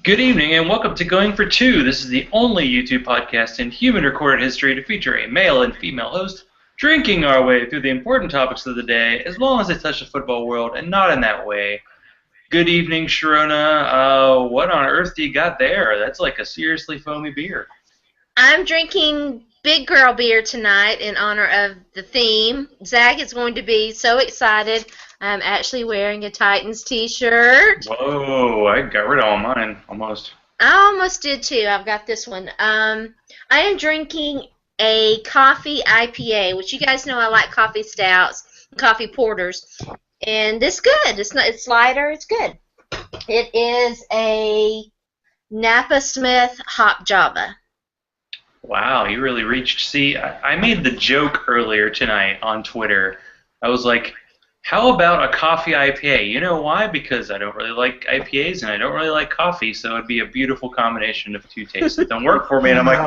Good evening and welcome to Going for Two. This is the only YouTube podcast in human recorded history to feature a male and female host drinking our way through the important topics of the day as long as they touch the football world and not in that way. Good evening, Sharona. What on earth do you got there? That's like a seriously foamy beer. I'm drinking big girl beer tonight in honor of the theme. Zach is going to be so excited. I'm actually wearing a Titans t-shirt. Whoa, I got rid of all mine, almost. I almost did too. I've got this one. I am drinking a coffee IPA, which you guys know I like coffee stouts, coffee porters. And it's good. It's lighter. It's good. It is a Napa Smith Hop Java. Wow, you really reached. See, I made the joke earlier tonight on Twitter. I was like, how about a coffee IPA? You know why? Because I don't really like IPAs and I don't really like coffee, so it'd be a beautiful combination of two tastes that don't work for me. And I'm like,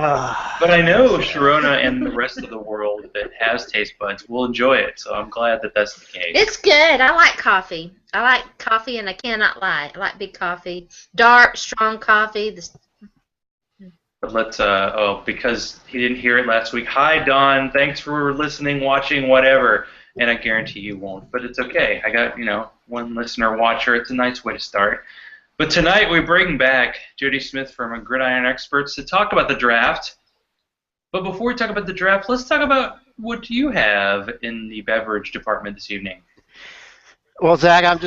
but I know Sharona and the rest of the world that has taste buds will enjoy it, so I'm glad that that's the case. It's good. I like coffee. I like coffee, and I cannot lie. I like big coffee, dark, strong coffee. But let's, because he didn't hear it last week. Hi, Don. Thanks for listening, watching, whatever. And I guarantee you won't, but it's okay. I got, one listener watcher. It's a nice way to start. But tonight we bring back Jody Smith from Gridiron Experts to talk about the draft. But before we talk about the draft, let's talk about what you have in the beverage department this evening. Well, Zach, I'm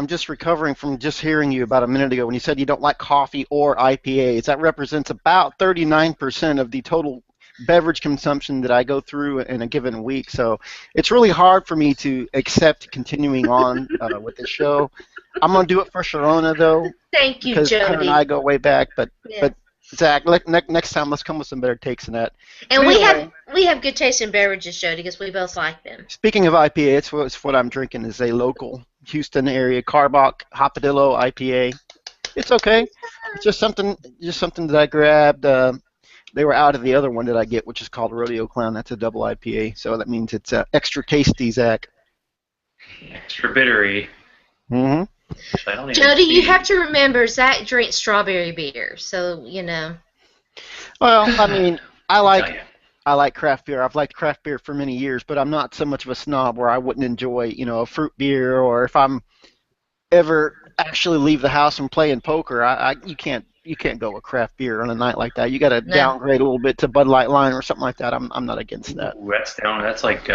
just recovering from just hearing you about a minute ago when you said you don't like coffee or IPAs. That represents about 39% of the total beverage consumption that I go through in a given week. So it's really hard for me to accept continuing on with the show. I'm going to do it for Sharona, though. Thank you, because Jody. Her and I go way back. But Zach, next time let's come with some better takes than that. And anyway, we have good taste in beverages, Jody, because we both like them. Speaking of IPA, it's what I'm drinking is a local Houston area Carbach Hopadillo IPA. It's okay. It's just something that I grabbed. They were out of the other one that I get, which is called Rodeo Clown. That's a double IPA, so that means it's extra tasty, Zach. Extra bittery. Mm-hmm. Jody, you have to remember, Zach drinks strawberry beer, so Well, I mean, I like craft beer. I've liked craft beer for many years, but I'm not so much of a snob where I wouldn't enjoy, a fruit beer, or if I'm ever actually leave the house and play in poker, you can't go with craft beer on a night like that. You got to downgrade a little bit to Bud Light Lime or something like that. I'm not against that. Ooh, that's like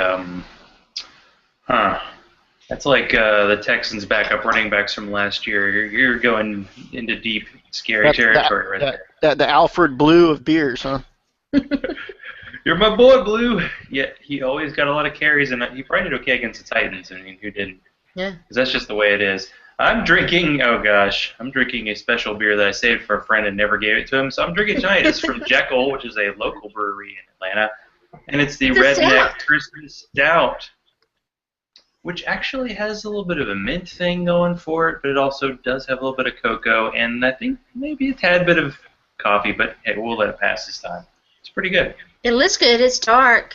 That's like the Texans' backup running backs from last year. You're going into deep, scary territory right there. The Alfred Blue of beers, huh? You're my boy, Blue. Yeah, he always got a lot of carries, and he probably did okay against the Titans. I mean, who didn't? Yeah. Because that's just the way it is. I'm drinking a special beer that I saved for a friend and never gave it to him. So I'm drinking tonight. It's from Jekyll, which is a local brewery in Atlanta, and it's the Redneck Christmas Stout, which actually has a little bit of a mint thing going for it, but it also does have a little bit of cocoa, and I think maybe a tad bit of coffee, but hey, we'll let it pass this time. It's pretty good. It looks good. It's dark.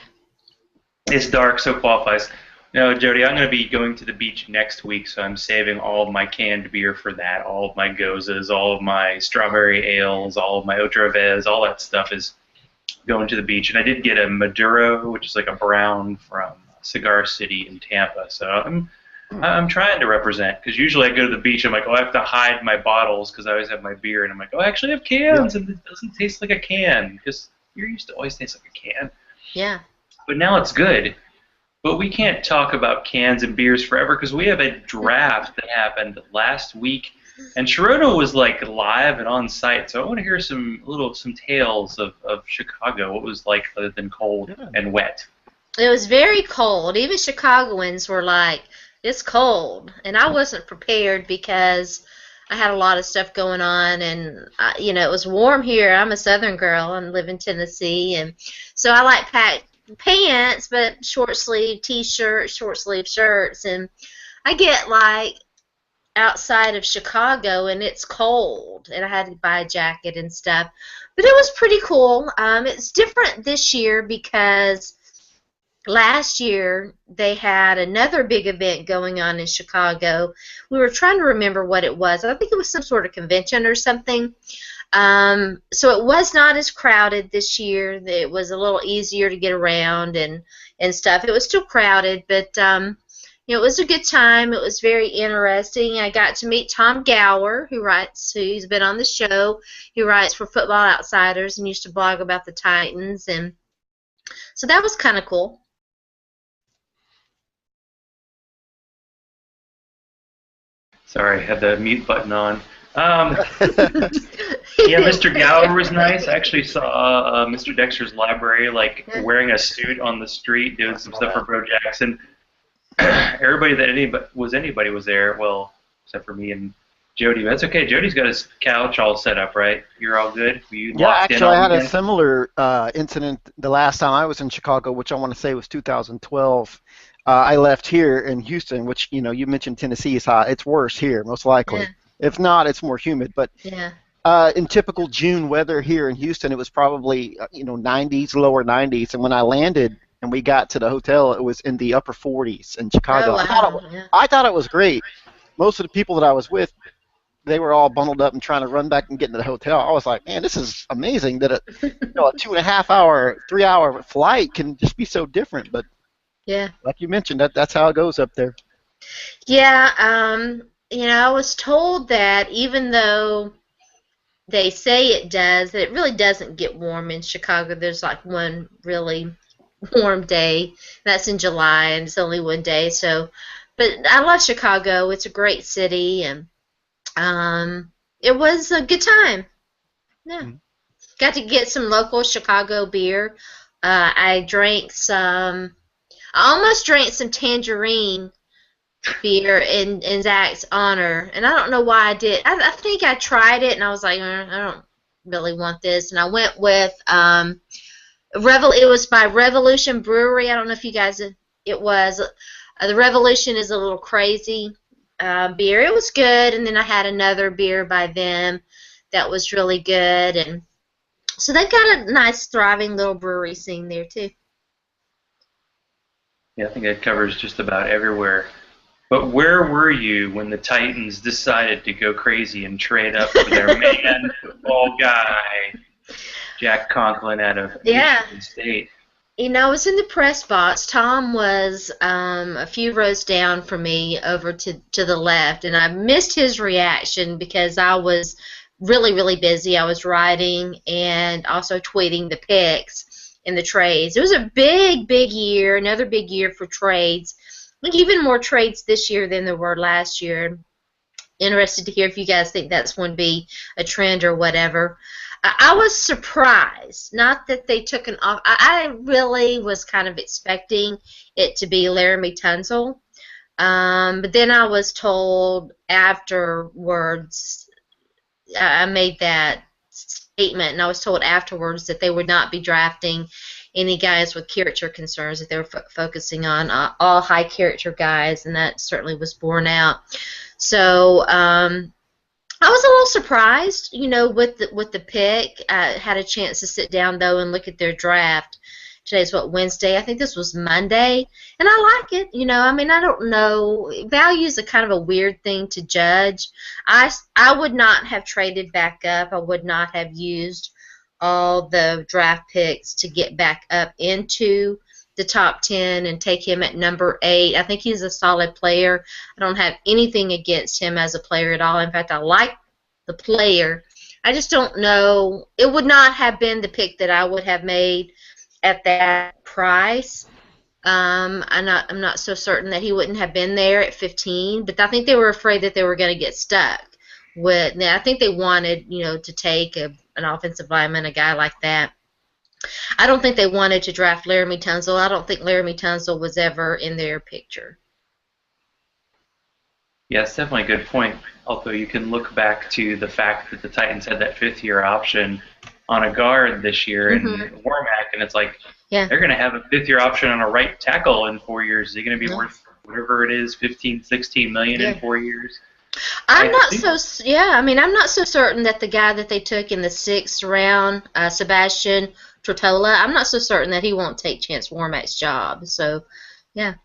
It's dark, so qualifies. No, Jody, I'm going to be going to the beach next week, so I'm saving all of my canned beer for that. All of my gozas, all of my strawberry ales, all of my Otra Vez, all that stuff is going to the beach. And I did get a Maduro, which is like a brown from Cigar City in Tampa. So I'm trying to represent, because usually I go to the beach, I'm like, I have to hide my bottles because I always have my beer, and I'm like, I actually have cans, and it doesn't taste like a can, because beer used to always taste like a can. Yeah. But now it's good. But we can't talk about cans and beers forever because we have a draft that happened last week, and Sharona was like live and on site. So I want to hear some tales of Chicago. What it was like other than cold and wet. It was very cold. Even Chicagoans were like, "It's cold," and I wasn't prepared because I had a lot of stuff going on, and it was warm here. I'm a Southern girl and live in Tennessee, and so I like packed pants, but short sleeve t-shirts, short sleeve shirts, and I get like outside of Chicago and it's cold, and I had to buy a jacket and stuff, but it was pretty cool. It's different this year because last year they had another big event going on in Chicago. We were trying to remember what it was. I think it was some sort of convention or something. So it was not as crowded this year. It was a little easier to get around and stuff. It was still crowded, but it was a good time. It was very interesting. I got to meet Tom Gower, who's been on the show. He writes for Football Outsiders and used to blog about the Titans, and so that was kind of cool. Sorry, I had the mute button on. Yeah, Mr. Gower was nice. I actually saw Mr. Dexter's Library, like, wearing a suit on the street, doing some stuff for Bo Jackson. Everybody that anybody was there, well, except for me and Jody. That's okay. Jody's got his couch all set up, right? You're all good? Yeah, actually, I had a similar incident the last time I was in Chicago, which I want to say was 2012. I left here in Houston, which, you mentioned Tennessee is hot. It's worse here, most likely. Yeah. If not, it's more humid. But Yeah. In typical June weather here in Houston, it was probably 90s, lower 90s. And when I landed and we got to the hotel, it was in the upper 40s in Chicago. Oh, wow. I thought it was great. Most of the people that I was with, they were all bundled up and trying to run back and get into the hotel. I was like, man, this is amazing that a 2.5 hour, 3 hour flight can just be so different. But yeah, like you mentioned, that's how it goes up there. Yeah, I was told that even though they say it does, it really doesn't get warm in Chicago. There's like one really warm day. That's in July, and it's only one day. So, but I love Chicago. It's a great city, and it was a good time. Yeah, got to get some local Chicago beer. I almost drank some tangerine beer in Zach's honor, and I don't know why I did. I think I tried it, and I was like, I don't really want this, and I went with it was by Revolution Brewery. I don't know if you guys, it was, the Revolution is a little crazy beer. It was good, and then I had another beer by them that was really good, and so they've got a nice, thriving little brewery scene there, too. Yeah, I think that covers just about everywhere. But where were you when the Titans decided to go crazy and trade up for their man football guy, Jack Conklin out of Michigan State? I was in the press box. Tom was a few rows down from me over to the left, and I missed his reaction because I was really, really busy. I was writing and also tweeting the picks in the trades. It was a big, big year, another big year for trades. I think even more trades this year than there were last year. Interested to hear if you guys think that's going to be a trend or whatever. I was surprised, not that they took an off. I really was kind of expecting it to be Laramie Tunsil, but then I was told afterwards, I made that statement, and I was told afterwards that they would not be drafting any guys with character concerns, that they were focusing on all high character guys, and that certainly was borne out. So I was a little surprised, with the pick. I had a chance to sit down though and look at their draft. Today's Wednesday? I think this was Monday, and I like it. I don't know. Value is a kind of a weird thing to judge. I would not have traded back up. I would not have used all the draft picks to get back up into the top 10 and take him at number 8. I think he's a solid player. I don't have anything against him as a player at all. In fact, I like the player. I just don't know. It would not have been the pick that I would have made at that price. I'm not so certain that he wouldn't have been there at 15, but I think they were afraid that they were going to get stuck with. I think they wanted, to take an offensive lineman, a guy like that. I don't think they wanted to draft Laramie Tunsil. I don't think Laramie Tunsil was ever in their picture. Yeah, it's definitely a good point. Although you can look back to the fact that the Titans had that 5th-year option on a guard this year in Warmack, and it's like they're going to have a 5th-year option on a right tackle in 4 years. Is he going to be worth whatever it is, 15, 16 million in 4 years? I'm I not think so, yeah, I mean, I'm not so certain that the guy that they took in the sixth round, Sebastian Tortola, I'm not so certain that he won't take Chance Warmack's job. So, yeah,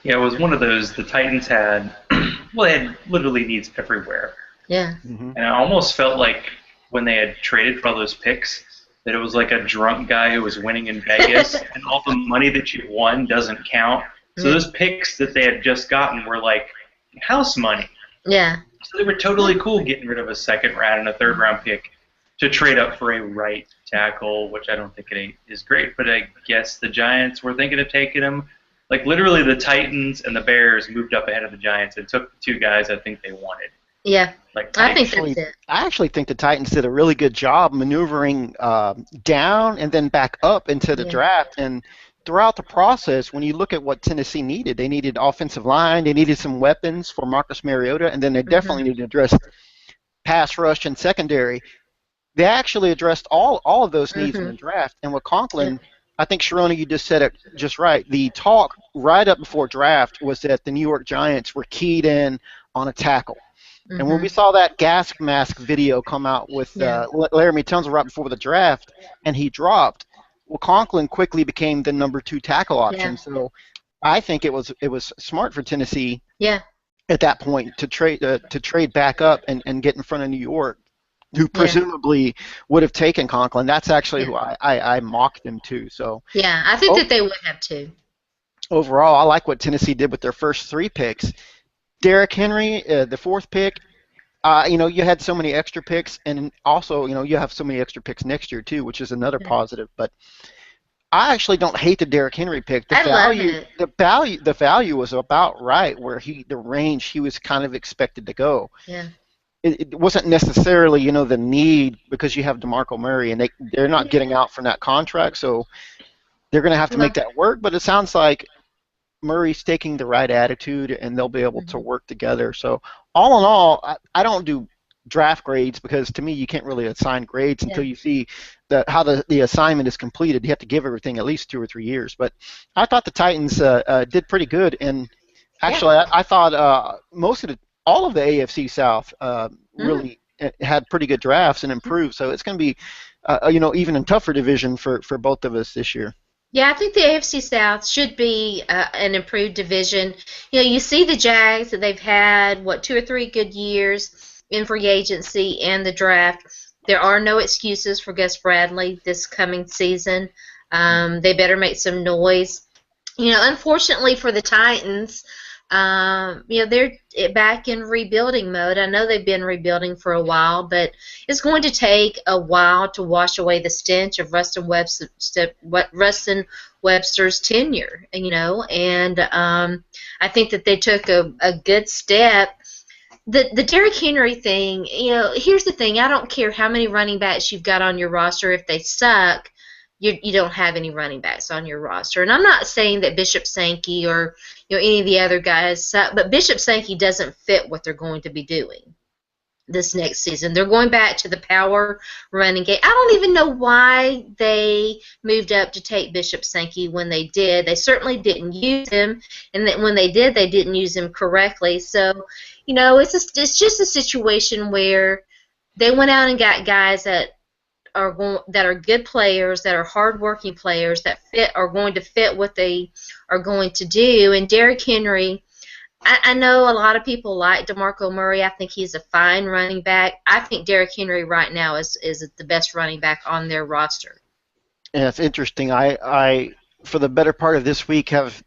yeah, it was one of those the Titans had. Well, they had literally needs everywhere, yeah. Hmm. and I almost felt like when they had traded for all those picks that it was like a drunk guy who was winning in Vegas, and all the money that you won doesn't count. So Yeah, those picks that they had just gotten were like house money. yeah, So they were totally cool getting rid of a second round and a third round pick to trade up for a right tackle, which I don't think it is great. But I guess the Giants were thinking of taking him. Like literally, the Titans and the Bears moved up ahead of the Giants and took the two guys I think they wanted. yeah. Like I I think that's actually, it. I actually think the Titans did a really good job maneuvering down and then back up into the Yeah, draft. And throughout the process, when you look at what Tennessee needed, they needed offensive line, they needed some weapons for Marcus Mariota, and then they hmm, definitely needed to address pass rush and secondary. They actually addressed all of those needs in hmm, the draft. And with yeah, Conklin, I think Sharona, you just said it just right. The talk right up before draft was that the New York Giants were keyed in on a tackle. And when hmm, we saw that gas mask video come out with yeah, Laramie Tunsil right before the draft, and he dropped, well, Conklin quickly became the number two tackle yeah, option. So I think it was smart for Tennessee yeah, at that point to trade back up and get in front of New York, who yeah, presumably would have taken Conklin. That's actually yeah, who I mocked him to. So yeah. I think oh, that they would have too. overall, I like what Tennessee did with their first three picks. Derrick Henry, the fourth pick. You had so many extra picks, and also, you have so many extra picks next year too, which is another Yeah. positive. But I actually don't hate the Derrick Henry pick. The I love value, it. the value, the value was about right where the range he was kind of expected to go. Yeah, It wasn't necessarily, the need because you have DeMarco Murray and they're not yeah. getting out from that contract, so they're going to have to make Well, that work. But it sounds like Murray's taking the right attitude, and they'll be able to mhm, work together. So all in all, I don't do draft grades because to me you can't really assign grades yeah, until you see how the assignment is completed. You have to give everything at least 2 or 3 years. But I thought the Titans did pretty good, and yeah. actually I thought all of the AFC South Mhm. really had pretty good drafts and improved. So it's going to be even a tougher division for both of us this year. Yeah, I think the AFC South should be an improved division. You see the Jags that they've had, what, 2 or 3 good years in free agency and the draft. There are no excuses for Gus Bradley this coming season. They better make some noise. Unfortunately for the Titans, they're back in rebuilding mode. I know they've been rebuilding for a while, but it's going to take a while to wash away the stench of Rustin Webster's tenure. And I think that they took a good step. The Derrick Henry thing, here's the thing. I don't care how many running backs you've got on your roster. If they suck, you don't have any running backs on your roster. And I'm not saying that Bishop Sankey or any of the other guys suck, but Bishop Sankey doesn't fit what they're going to be doing this next season. They're going back to the power running game. I don't even know why they moved up to take Bishop Sankey when they did. They certainly didn't use him, and that when they did, they didn't use him correctly. So, it's just a situation where they went out and got guys that are good players, that are hardworking players, that are going to fit what they are going to do. And Derrick Henry, I know a lot of people like DeMarco Murray. I think he's a fine running back. I think Derrick Henry right now is the best running back on their roster. Yeah, it's interesting. I for the better part of this week have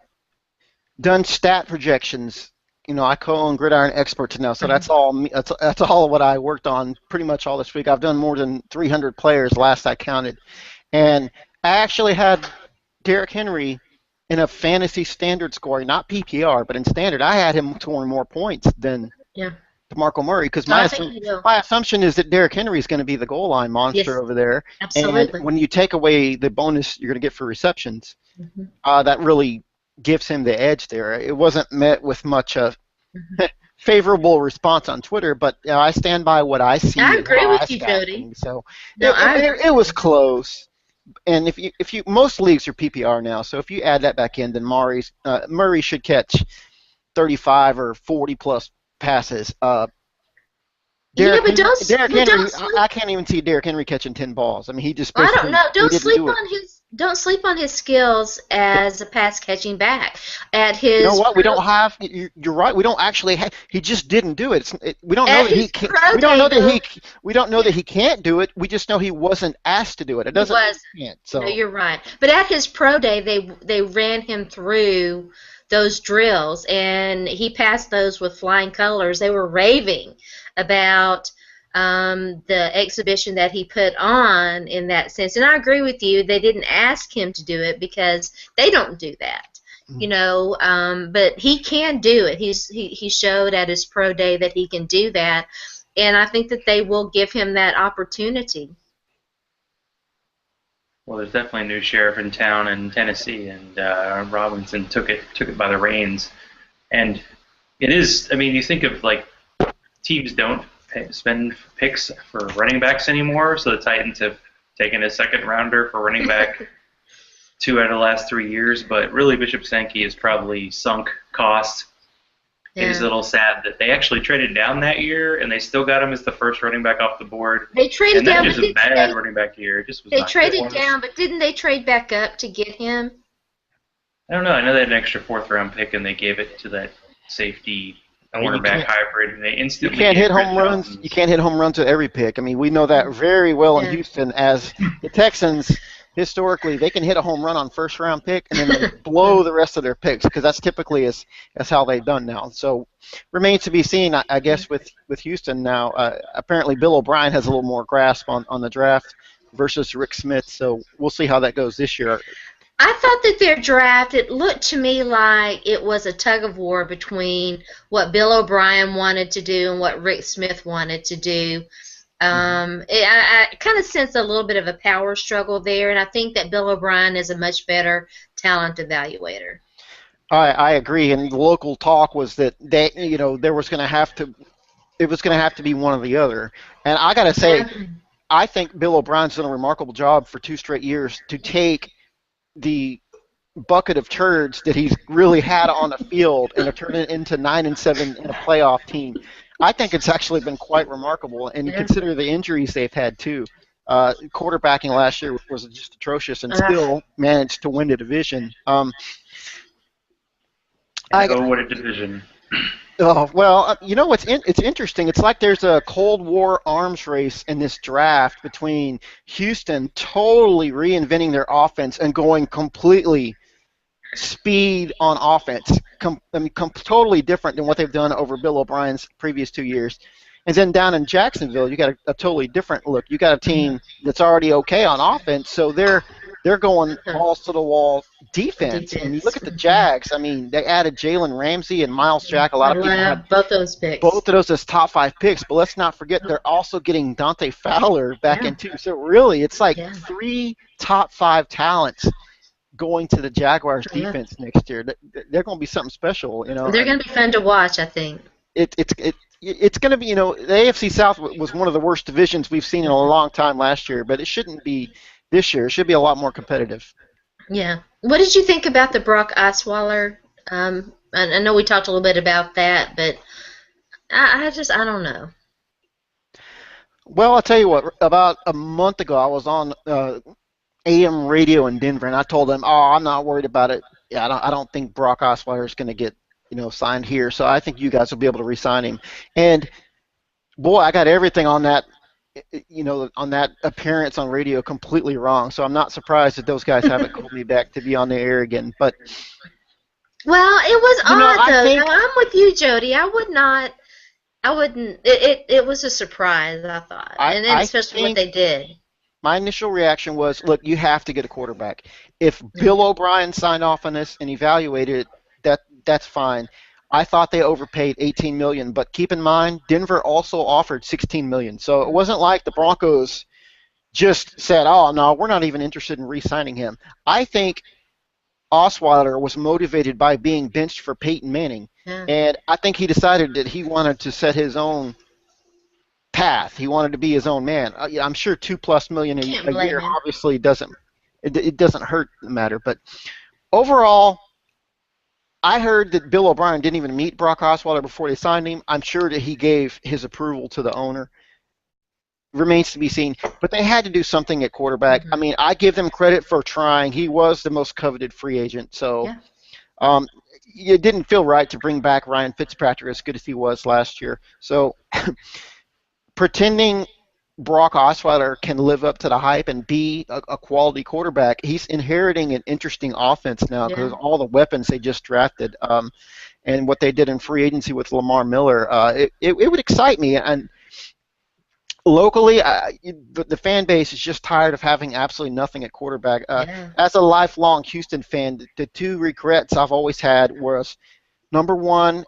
done stat projections. I co-own Gridiron Experts now, so Mhm. that's all. That's all what I worked on pretty much all this week. I've done more than 300 players last I counted, and I actually had Derrick Henry in a fantasy standard scoring, not PPR, but in standard. I had him scoring more points than Yeah. DeMarco Murray because I think you will. my assumption is that Derrick Henry is going to be the goal line monster Yes, over there, and absolutely. when you take away the bonus you're going to get for receptions, Hmm. that really gives him the edge there. It wasn't met with much Hmm. favorable response on Twitter, but I stand by what I I see and agree how I with you, stat Jody. things. So No, I agree it with was you. close. And if you most leagues are PPR now, so if you add that back in, then Murray should catch 35 or 40 plus passes. Yeah, but Derrick Henry, don't sleep. I can't even see Derrick Henry catching 10 balls. I mean, he just I don't basically know. he didn't do it. Don't sleep on his skills as a pass catching back. At You know his what? We pro don't have. You're right. We don't actually have. He just didn't do it. We don't know at that he his can. pro We don't day know that though, we don't know that he can't do it. We just know he wasn't asked to do it. It he doesn't mean was. he can't. No, So you're right. But at his pro day, they ran him through those drills, and he passed those with flying colors. They were raving about the exhibition that he put on in that sense. And I agree with you. They didn't ask him to do it because they don't do that. But he can do it. He showed at his pro day that he can do that, and I think that they will give him that opportunity. Well, there's definitely a new sheriff in town in Tennessee, and Robinson took it by the reins. And it is. I mean, you think of like teams don't spend picks for running backs anymore, so the Titans have taken a second rounder for running back 2 out of the last 3 years. But really, Bishop Sankey has probably sunk costs. It is a Yeah. little sad that they actually traded down that year, and they still got him as the first running back off the board. They traded And that down, just but a didn't bad running back year. It just was they not good. traded down, but didn't they trade back up to get him? I don't know. I know they had an extra fourth-round pick, and they gave it to that safety I mean, cornerback hybrid, and they you instantly can't gave hit Chris home runs. Jones. You can't hit home runs with every pick. I mean, we know that very well in Yeah. Houston. As the Texans, historically, they can hit a home run on first round pick and then they blow the rest of their picks because that's typically is how they've done now. So remains to be seen, I guess, with Houston now. Apparently, Bill O'Brien has a little more grasp on the draft versus Rick Smith. So we'll see how that goes this year. I thought that their draft, it looked to me like it was a tug of war between what Bill O'Brien wanted to do and what Rick Smith wanted to do. I kind of sense a little bit of a power struggle there, and I think that Bill O'Brien is a much better talent evaluator. I agree, and the local talk was that there was going to have to it was going to have to be one or the other. And I got to say, I think Bill O'Brien's done a remarkable job for 2 straight years to take the bucket of turds that he's really had on the field and to turn it into 9-7 in a playoff team. I think it's actually been quite remarkable, and you consider the injuries they've had too. Quarterbacking last year was just atrocious, and still managed to win the division. What a division! Oh, well, it's interesting. It's like there's a Cold War arms race in this draft between Houston totally reinventing their offense and going completely speed on offense. Totally different than what they've done over Bill O'Brien's previous 2 years. And then down in Jacksonville, you got a totally different look. You got a team that's already okay on offense, so they're going balls to the wall defense. And you look at the Jags. I mean, they added Jalen Ramsey and Miles Jack. A lot of people had both those picks. Both of those as top 5 picks, but let's not forget they're also getting Dante Fowler back in too. So really, it's like 3 top 5 talents going to the Jaguars defense next year. They're going to be something special. They're going to be fun to watch, I think. It's going to be, the AFC South was one of the worst divisions we've seen in a long time last year, but it shouldn't be this year. It should be a lot more competitive. Yeah. What did you think about the Brock Osweiler? I know we talked a little bit about that, but I don't know. Well, I'll tell you what. About a month ago, I was on AM radio in Denver, and I told them, "Oh, I'm not worried about it. Yeah, I don't think Brock Osweiler is going to get signed here. So I think you guys will be able to re-sign him." And boy, I got everything on that. On that appearance on radio completely wrong. So I'm not surprised that those guys haven't called me back to be on the air again. But well, it was odd though. think, no, I'm with you, Jody. I wouldn't. It was a surprise, I thought, and then especially what they did. My initial reaction was, look, you have to get a quarterback. If Bill O'Brien signed off on this and evaluated it, that's fine. I thought they overpaid $18 million, but keep in mind, Denver also offered $16 million. So it wasn't like the Broncos just said, "Oh no, we're not even interested in re-signing him." I think Osweiler was motivated by being benched for Peyton Manning, and I think he decided that he wanted to set his own path. He wanted to be his own man. I'm sure $2+ million a year obviously doesn't hurt the matter, but overall, I heard that Bill O'Brien didn't even meet Brock Osweiler before they signed him. I'm sure that he gave his approval to the owner. Remains to be seen. But they had to do something at quarterback. I mean, I give them credit for trying. He was the most coveted free agent. So it didn't feel right to bring back Ryan Fitzpatrick as good as he was last year. So pretending Brock Osweiler can live up to the hype and be a quality quarterback, he's inheriting an interesting offense now because all the weapons they just drafted and what they did in free agency with Lamar Miller. It would excite me. And locally, the fan base is just tired of having absolutely nothing at quarterback. As a lifelong Houston fan, the two regrets I've always had was, number one,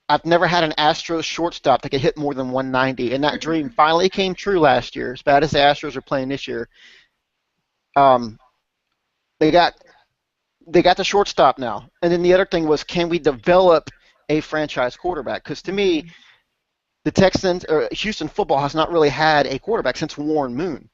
I've never had an Astros shortstop that could hit more than 190, and that dream finally came true last year. As bad as the Astros are playing this year, they got the shortstop now. And then the other thing was, can we develop a franchise quarterback? Because to me, the Texans or Houston football has not really had a quarterback since Warren Moon.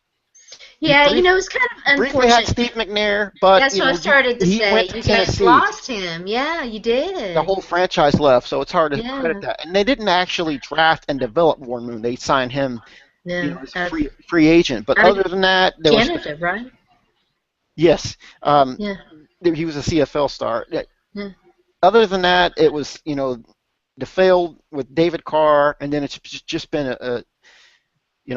Yeah, it's kind of unfortunate. Briefly had Steve McNair, but that's what I started to say. You guys lost him. Yeah, you did. The whole franchise left, so it's hard to credit that. And they didn't actually draft and develop Warren Moon. They signed him as a free agent. But other than that, there Canada, right? Yes. He was a CFL star. Other than that, it was the failed with David Carr, and then it's just been a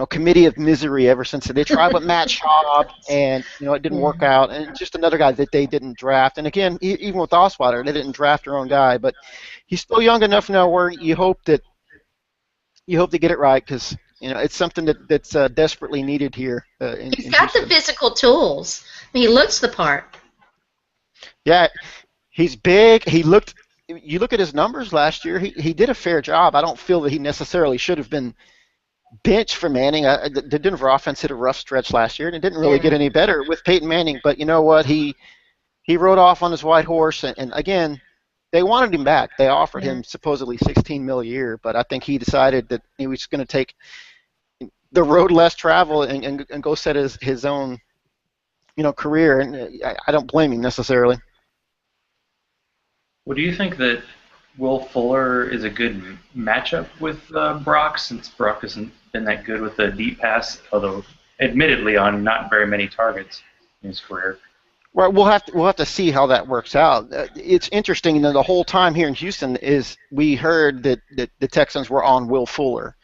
committee of misery ever since. They tried with Matt Schaub, and it didn't work out. And just another guy that they didn't draft. And again, even with Osweiler, they didn't draft their own guy. But he's still young enough now where you hope to get it right, because it's something that's desperately needed here. He's got the physical tools. I mean, he looks the part. Yeah, he's big. You look at his numbers last year. He did a fair job. I don't feel that he necessarily should have been benched for Manning. The Denver offense hit a rough stretch last year, and it didn't really get any better with Peyton Manning. But you know what? He rode off on his white horse, and again, they wanted him back. They offered him supposedly $16 million a year, but I think he decided that he was going to take the road less travel and go set his own career. And I don't blame him necessarily. Well, do you think that Will Fuller is a good matchup with Brock, since Brock hasn't been that good with the deep pass, although admittedly on not very many targets in his career? Well, we'll have to see how that works out. It's interesting that the whole time here in Houston we heard that the Texans were on Will Fuller.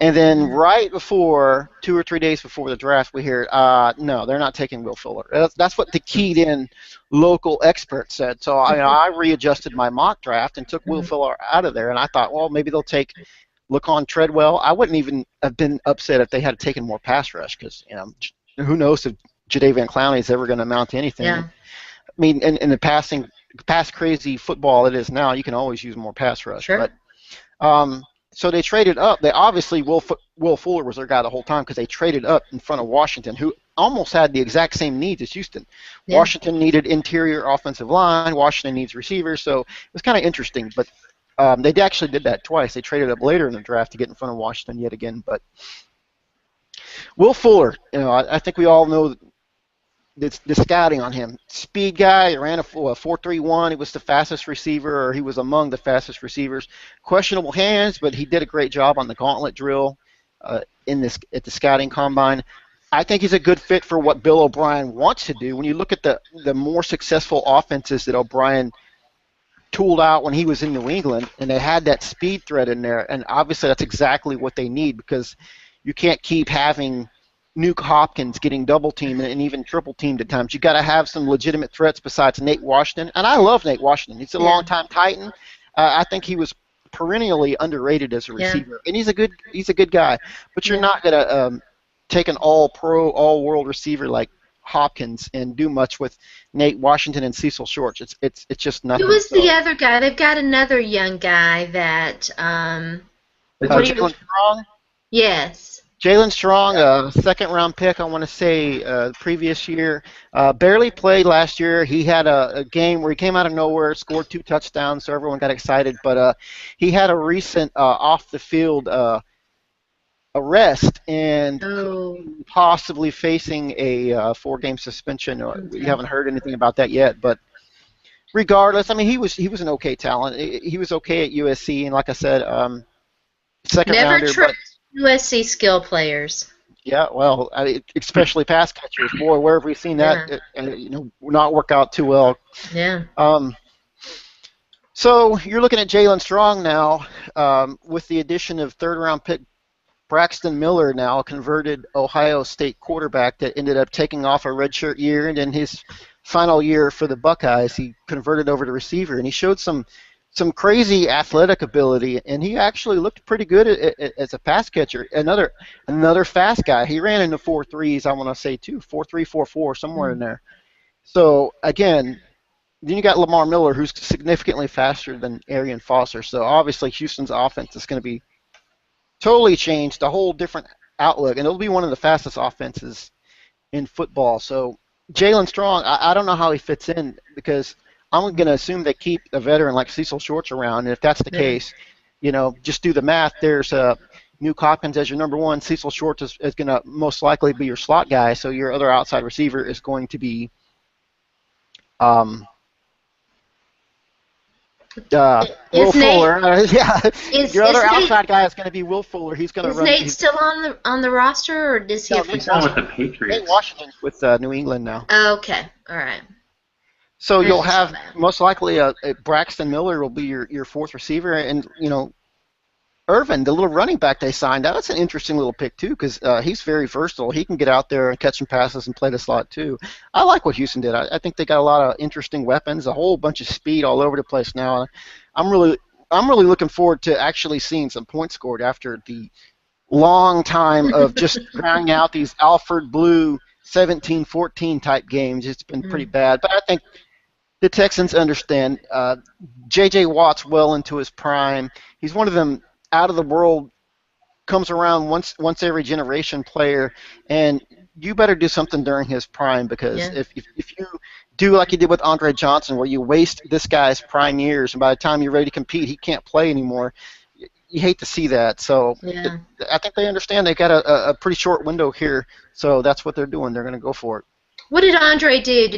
And then right before, 2 or 3 days before the draft, we hear, no, they're not taking Will Fuller. That's what the keyed-in local expert said. So I readjusted my mock draft and took Will Fuller out of there, and I thought, well, maybe they'll take Laquan Treadwell. I wouldn't even have been upset if they had taken more pass rush, because who knows if Jadeveon Clowney is ever going to amount to anything. I mean, in the pass crazy football it is now, you can always use more pass rush. Sure. But so they traded up. They obviously Will Fuller was their guy the whole time, because they traded up in front of Washington, who almost had the exact same needs as Houston. Washington needed interior offensive line. Washington needs receivers. So it was kind of interesting. But they actually did that twice. They traded up later in the draft to get in front of Washington yet again. But Will Fuller, I think we all know the scouting on him. Speed guy, he ran a 4.31. He was the fastest receiver, or he was among the fastest receivers. Questionable hands, but he did a great job on the gauntlet drill at the scouting combine. I think he's a good fit for what Bill O'Brien wants to do. When you look at the more successful offenses that O'Brien tooled out when he was in New England, and they had that speed threat in there, and obviously that's exactly what they need, because you can't keep having Nuke Hopkins getting double teamed and even triple teamed at times. You got to have some legitimate threats besides Nate Washington, and I love Nate Washington. He's a longtime Titan. I think he was perennially underrated as a receiver, and he's a good guy. But you're not gonna take an all-pro, all-world receiver like Hopkins and do much with Nate Washington and Cecil Shorts. It's just nothing. Who was the other guy? They've got another young guy that. Jalen Strong. Yes. Jalen Strong, a second-round pick, I want to say, previous year. Barely played last year. He had a game where he came out of nowhere, scored 2 touchdowns, so everyone got excited. But he had a recent off-the-field arrest and possibly facing a 4-game suspension. We haven't heard anything about that yet. But regardless, I mean, he was an okay talent. He was okay at USC, and like I said, second Never rounder. But trust USC skill players. yeah, well, especially pass catchers. Boy, where have we seen that? Yeah. Not work out too well. Yeah. Um, so you're looking at Jalen Strong now, with the addition of third-round pick Braxton Miller, now a converted Ohio State quarterback that ended up taking off a redshirt year, and in his final year for the Buckeyes, he converted over to receiver, and he showed some crazy athletic ability, and he actually looked pretty good as a pass catcher. Another fast guy. He ran in the 4.3s, I want to say too, 4.3, 4.4, somewhere in there. So again, then you got Lamar Miller, who's significantly faster than Arian Foster. So obviously Houston's offense is going to be totally changed, a whole different outlook, and it'll be one of the fastest offenses in football. So Jalen Strong, I don't know how he fits in, because I'm going to assume they keep a veteran like Cecil Shorts around, and if that's the case, just do the math. There's Nuke Hopkins as your number one. Cecil Shorts is going to most likely be your slot guy, so your other outside receiver is going to be Will Fuller. Your other outside guy is going to be Will Fuller. He's going to run. Is Nate still on the roster, or does he? He's on with the Patriots. Nate Washington's with New England now. Oh, okay, all right. So you'll have most likely a Braxton Miller will be your fourth receiver, and Irvin, the little running back they signed, that's an interesting little pick too, because he's very versatile. He can get out there and catch some passes and play the slot too. I like what Houston did. I think they got a lot of interesting weapons, a whole bunch of speed all over the place now. I'm really looking forward to actually seeing some points scored after the long time of just grinding out these Alfred Blue 17-14 type games. It's been pretty bad, but I think the Texans understand. J.J. Watt's well into his prime. He's one of them out of the world, comes around once every generation player, and you better do something during his prime, because if you do like you did with Andre Johnson, where you waste this guy's prime years, and by the time you're ready to compete, he can't play anymore. You hate to see that. So I think they understand they got a pretty short window here, so that's what they're doing. They're going to go for it. What did Andre do?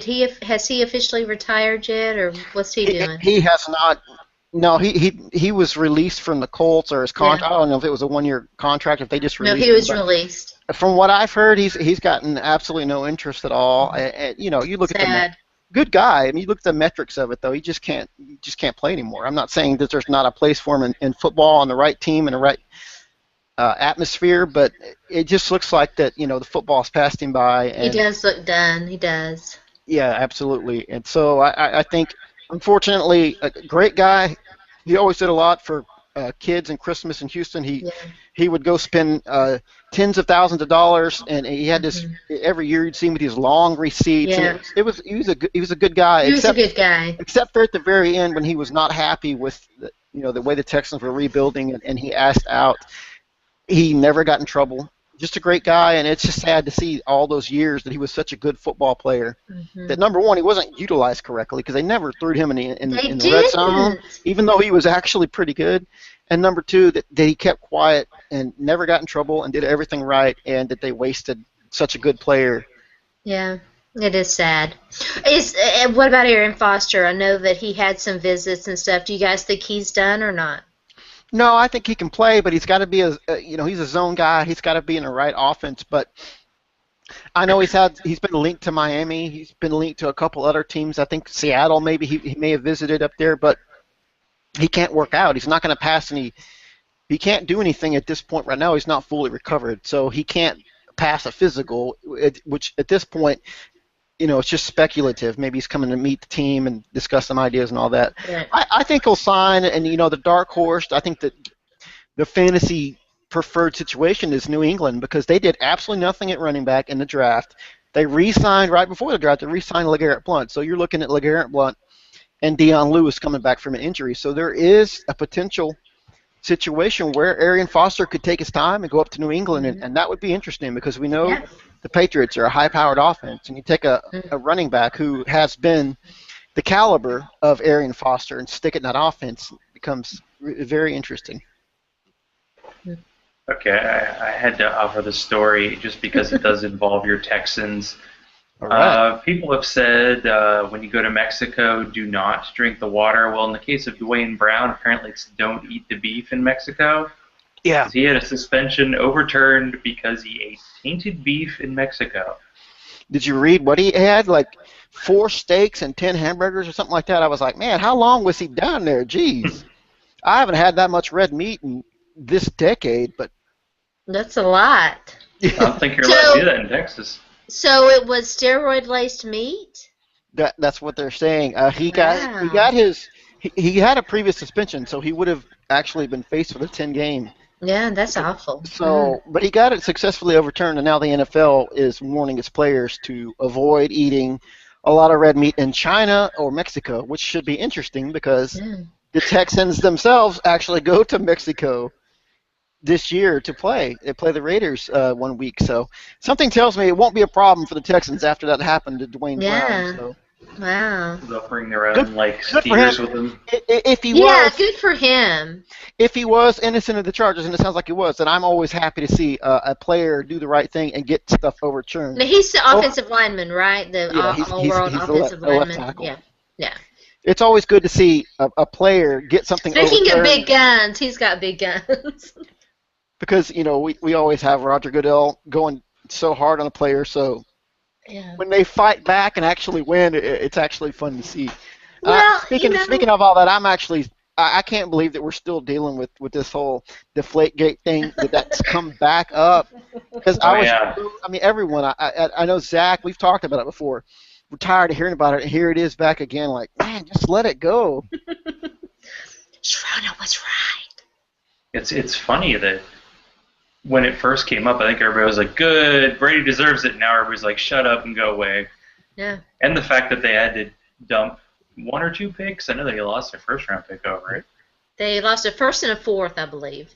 Has he officially retired yet, or what's he doing? He has not. No, he was released from the Colts, or his contract. I don't know if it was a one-year contract, if they just released him. No, he was released. From what I've heard, he's gotten absolutely no interest at all. You look at the good guy. I mean, you look at the metrics of it, though. He just can't play anymore. I'm not saying that there's not a place for him in football, on the right team and the right atmosphere, but it just looks like that. The football's passed him by. And, he does look done. He does. Yeah, absolutely. And so I think, unfortunately, a great guy. He always did a lot for kids and Christmas in Houston. He would go spend tens of thousands of dollars, and he had this every year. You'd see him with these long receipts. Yeah. And he was a good guy. He was a good guy. Except for at the very end, when he was not happy with the way the Texans were rebuilding, and he asked out. He never got in trouble. Just a great guy, and it's just sad to see all those years that he was such a good football player. That number one, he wasn't utilized correctly, because they never threw him in the red zone, even though he was actually pretty good. And number two, that he kept quiet and never got in trouble and did everything right, and that they wasted such a good player. Yeah, it is sad. What about Arian Foster? I know that he had some visits and stuff. Do you guys think he's done or not? No, I think he can play, but he's got to be he's a zone guy. He's got to be in the right offense. But I know he's been linked to Miami. He's been linked to a couple other teams. I think Seattle, maybe he may have visited up there, but he can't work out. He's not going to pass any. He can't do anything at this point right now. He's not fully recovered, so he can't pass a physical, which at this point, it's just speculative. Maybe he's coming to meet the team and discuss some ideas and all that. Right. I think he'll sign, and the dark horse, I think that the fantasy preferred situation is New England, because they did absolutely nothing at running back in the draft. They re-signed right before the draft. They re-signed LeGarrette Blount. So you're looking at LeGarrette Blount and Deion Lewis coming back from an injury. So there is a potential situation where Arian Foster could take his time and go up to New England, and that would be interesting, because we know the Patriots are a high-powered offense, and you take a running back who has been the caliber of Arian Foster and stick it in that offense, becomes very interesting. Okay, I had to offer the story just because it does involve your Texans. All right. People have said when you go to Mexico, do not drink the water. Well, in the case of Dwayne Brown, apparently it's don't eat the beef in Mexico. Yeah. He had a suspension overturned because he ate tainted beef in Mexico. Did you read what he had? Like 4 steaks and 10 hamburgers or something like that. I was like, man, how long was he down there? Jeez. I haven't had that much red meat in this decade, but That's a lot. I don't think you're allowed to do that in Texas. So it was steroid-laced meat? that's what they're saying. He got his he had a previous suspension, so he would have actually been faced with a 10-game. Yeah, that's awful. So, but he got it successfully overturned, and now the NFL is warning its players to avoid eating a lot of red meat in China or Mexico, which should be interesting because the Texans themselves actually go to Mexico this year to play. They play the Raiders 1 week, so something tells me it won't be a problem for the Texans after that happened to Dwayne Brown. So. Wow. They'll bring their own steers with them. If he good for him. If he was innocent of the charges, and it sounds like he was, then I'm always happy to see a player do the right thing and get stuff overturned. Now, he's the offensive lineman, right? The all-world offensive lineman. Left tackle. Yeah. It's always good to see a player get something overturned. Speaking of big guns, he's got big guns. Because, we always have Roger Goodell going so hard on a player, so when they fight back and actually win, it's actually fun to see. Well, speaking of all that, I can't believe that we're still dealing with this whole Deflategate thing, that's come back up. Because everyone, I know Zach, we've talked about it before. We're tired of hearing about it, and here it is back again. Like, man, just let it go. Sharona was right. It's funny that when it first came up, I think everybody was like, good, Brady deserves it. Now everybody's like, shut up and go away. Yeah. And the fact that they had to dump 1 or 2 picks, I know they lost their first-round pick over it. They lost a first and a fourth, I believe.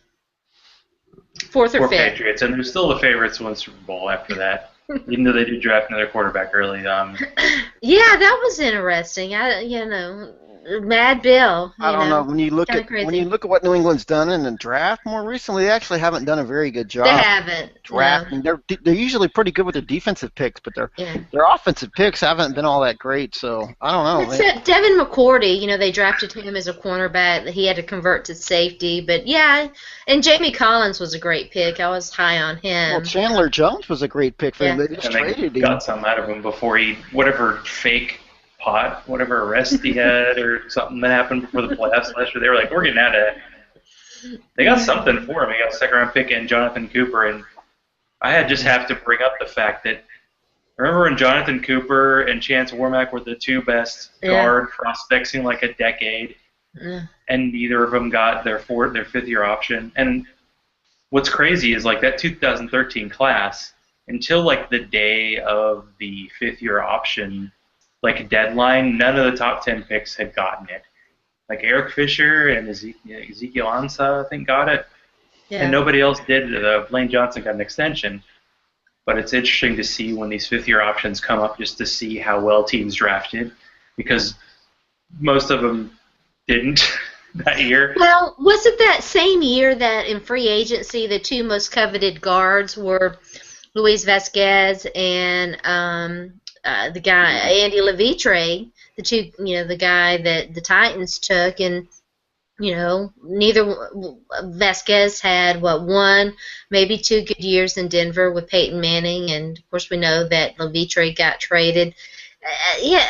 Fourth or fifth. Patriots, and they're still the favorites to win the Super Bowl after that, even though they did draft another quarterback early. Yeah, that was interesting. Mad Bill. I don't know. When you look at what New England's done in the draft more recently, they actually haven't done a very good job. They haven't drafting. No. They're usually pretty good with their defensive picks, but their offensive picks haven't been all that great. So I don't know. Except Devin McCourty, they drafted him as a cornerback. He had to convert to safety, but and Jamie Collins was a great pick. I was high on him. Well, Chandler Jones was a great pick for him. They just traded him. Got something out of him before whatever fake pot, whatever arrest he had or something that happened before the playoffs last year. They were like, we're getting out of it. They got something for him. He got a second-round pick and Jonathan Cooper, and I have to bring up the fact that remember when Jonathan Cooper and Chance Warmack were the 2 best guard prospects in like a decade, and neither of them got their 5th-year option. And what's crazy is like that 2013 class, until like the day of the 5th-year option deadline, none of the top 10 picks had gotten it. Like Eric Fisher and Ezekiel Ansah, I think, got it. Yeah. And nobody else did. Lane Johnson got an extension. But it's interesting to see when these 5th-year options come up just to see how well teams drafted, because most of them didn't that year. Well, was it that same year that in free agency the 2 most coveted guards were Luis Vasquez and the guy Andy Levitre, the guy that the Titans took, and neither Vasquez had 1, maybe 2 good years in Denver with Peyton Manning, and of course we know that Levitre got traded. I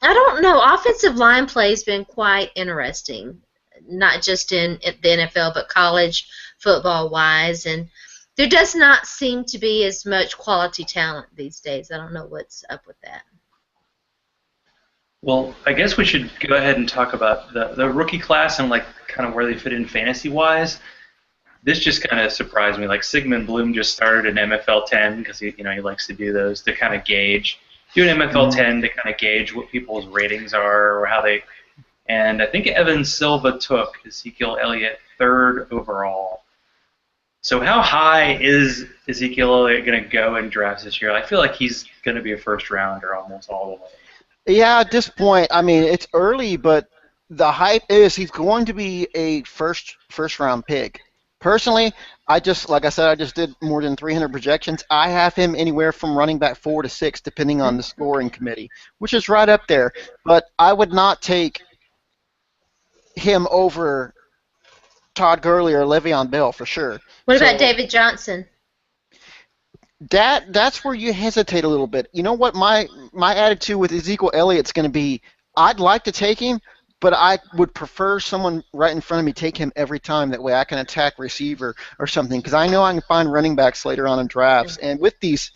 don't know. Offensive line play's been quite interesting, not just in the NFL but college football wise, and there does not seem to be as much quality talent these days. I don't know what's up with that. Well, I guess we should go ahead and talk about the rookie class and kind of where they fit in fantasy-wise. This just kind of surprised me. Like Sigmund Bloom just started an MFL 10 because he likes to do those to kind of gauge. Do an MFL 10 to kind of gauge what people's ratings are or how they. And I think Evan Silva took Ezekiel Elliott 3rd overall. So how high is Ezekiel Elliott going to go in drafts this year? I feel like he's going to be a first-rounder almost all the way. Yeah, at this point, I mean, it's early, but the hype is he's going to be a first-round pick. Personally, like I said, I just did more than 300 projections. I have him anywhere from running back 4 to 6, depending on the scoring committee, which is right up there. But I would not take him over Todd Gurley or Le'Veon Bell for sure. What about David Johnson? That's where you hesitate a little bit. You know what my attitude with Ezekiel Elliott's going to be? I'd like to take him, but I would prefer someone right in front of me take him every time. That way I can attack receiver or something, because I know I can find running backs later on in drafts. And with these,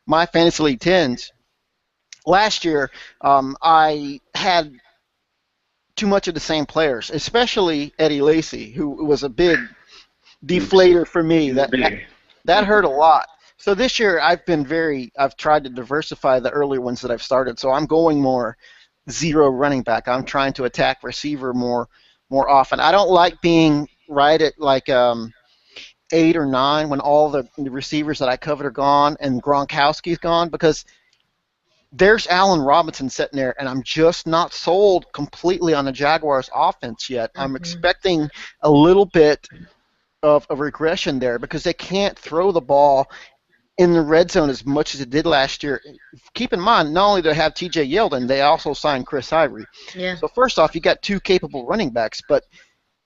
my Fantasy League 10s, last year I had too much of the same players, especially Eddie Lacy, who was a big deflator for me. That hurt a lot. So this year I've tried to diversify the earlier ones that I've started. So I'm going more zero running back. I'm trying to attack receiver more often. I don't like being right at like 8 or 9 when all the receivers that I covered are gone and Gronkowski's gone, because there's Allen Robinson sitting there, and I'm just not sold completely on the Jaguars' offense yet. I'm expecting a little bit of a regression there because they can't throw the ball in the red zone as much as it did last year. Keep in mind, not only do they have T.J. Yeldon, they also signed Chris Ivory. Yeah. So first off, you got 2 capable running backs, but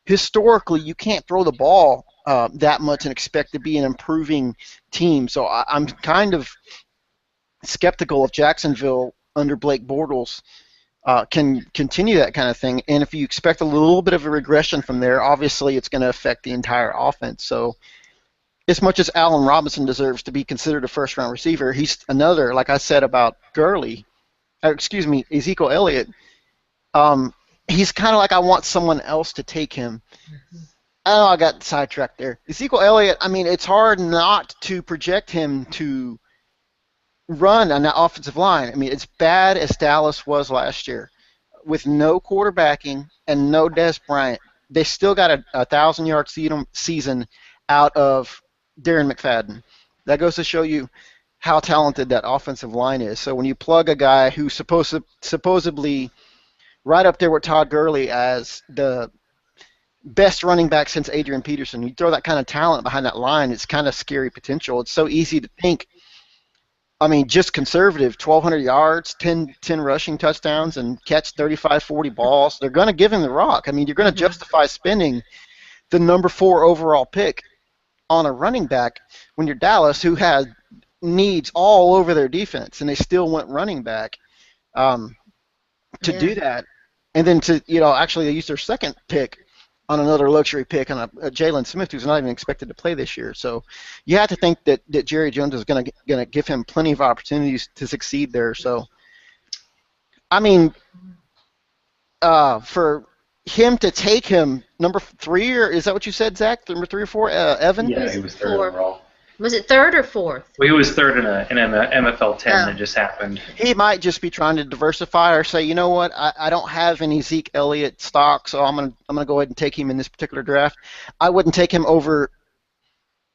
historically you can't throw the ball that much and expect to be an improving team. So I'm kind of skeptical if Jacksonville under Blake Bortles can continue that kind of thing. And if you expect a little bit of a regression from there, obviously it's going to affect the entire offense. So as much as Allen Robinson deserves to be considered a first-round receiver, he's another, like I said about Ezekiel Elliott, he's kind of like I want someone else to take him. Oh, I got sidetracked there. Ezekiel Elliott, I mean, it's hard not to project him to run on that offensive line. I mean, as bad as Dallas was last year, with no quarterbacking and no Des Bryant, they still got a 1,000-yard season out of Darren McFadden. That goes to show you how talented that offensive line is. So when you plug a guy who's supposedly right up there with Todd Gurley as the best running back since Adrian Peterson, you throw that kind of talent behind that line, it's kind of scary potential. It's so easy to think, I mean, just conservative, 1,200 yards, 10 rushing touchdowns, and catch 35, 40 balls. They're going to give him the rock. I mean, you're going to justify spending the number 4 overall pick on a running back when you're Dallas, who had needs all over their defense, and they still went running back to do that. And then actually they used their second pick on another luxury pick on a Jalen Smith, who's not even expected to play this year. So you have to think that Jerry Jones is going to give him plenty of opportunities to succeed there. So, I mean, for him to take him number 3, or is that what you said, Zach? Number 3 or 4, Evan? Yeah, he was 3rd overall. Was it 3rd or 4th? Well, he was 3rd in an MFL 10 that just happened. He might just be trying to diversify or say, you know what, I don't have any Zeke Elliott stock, so I'm gonna go ahead and take him in this particular draft. I wouldn't take him over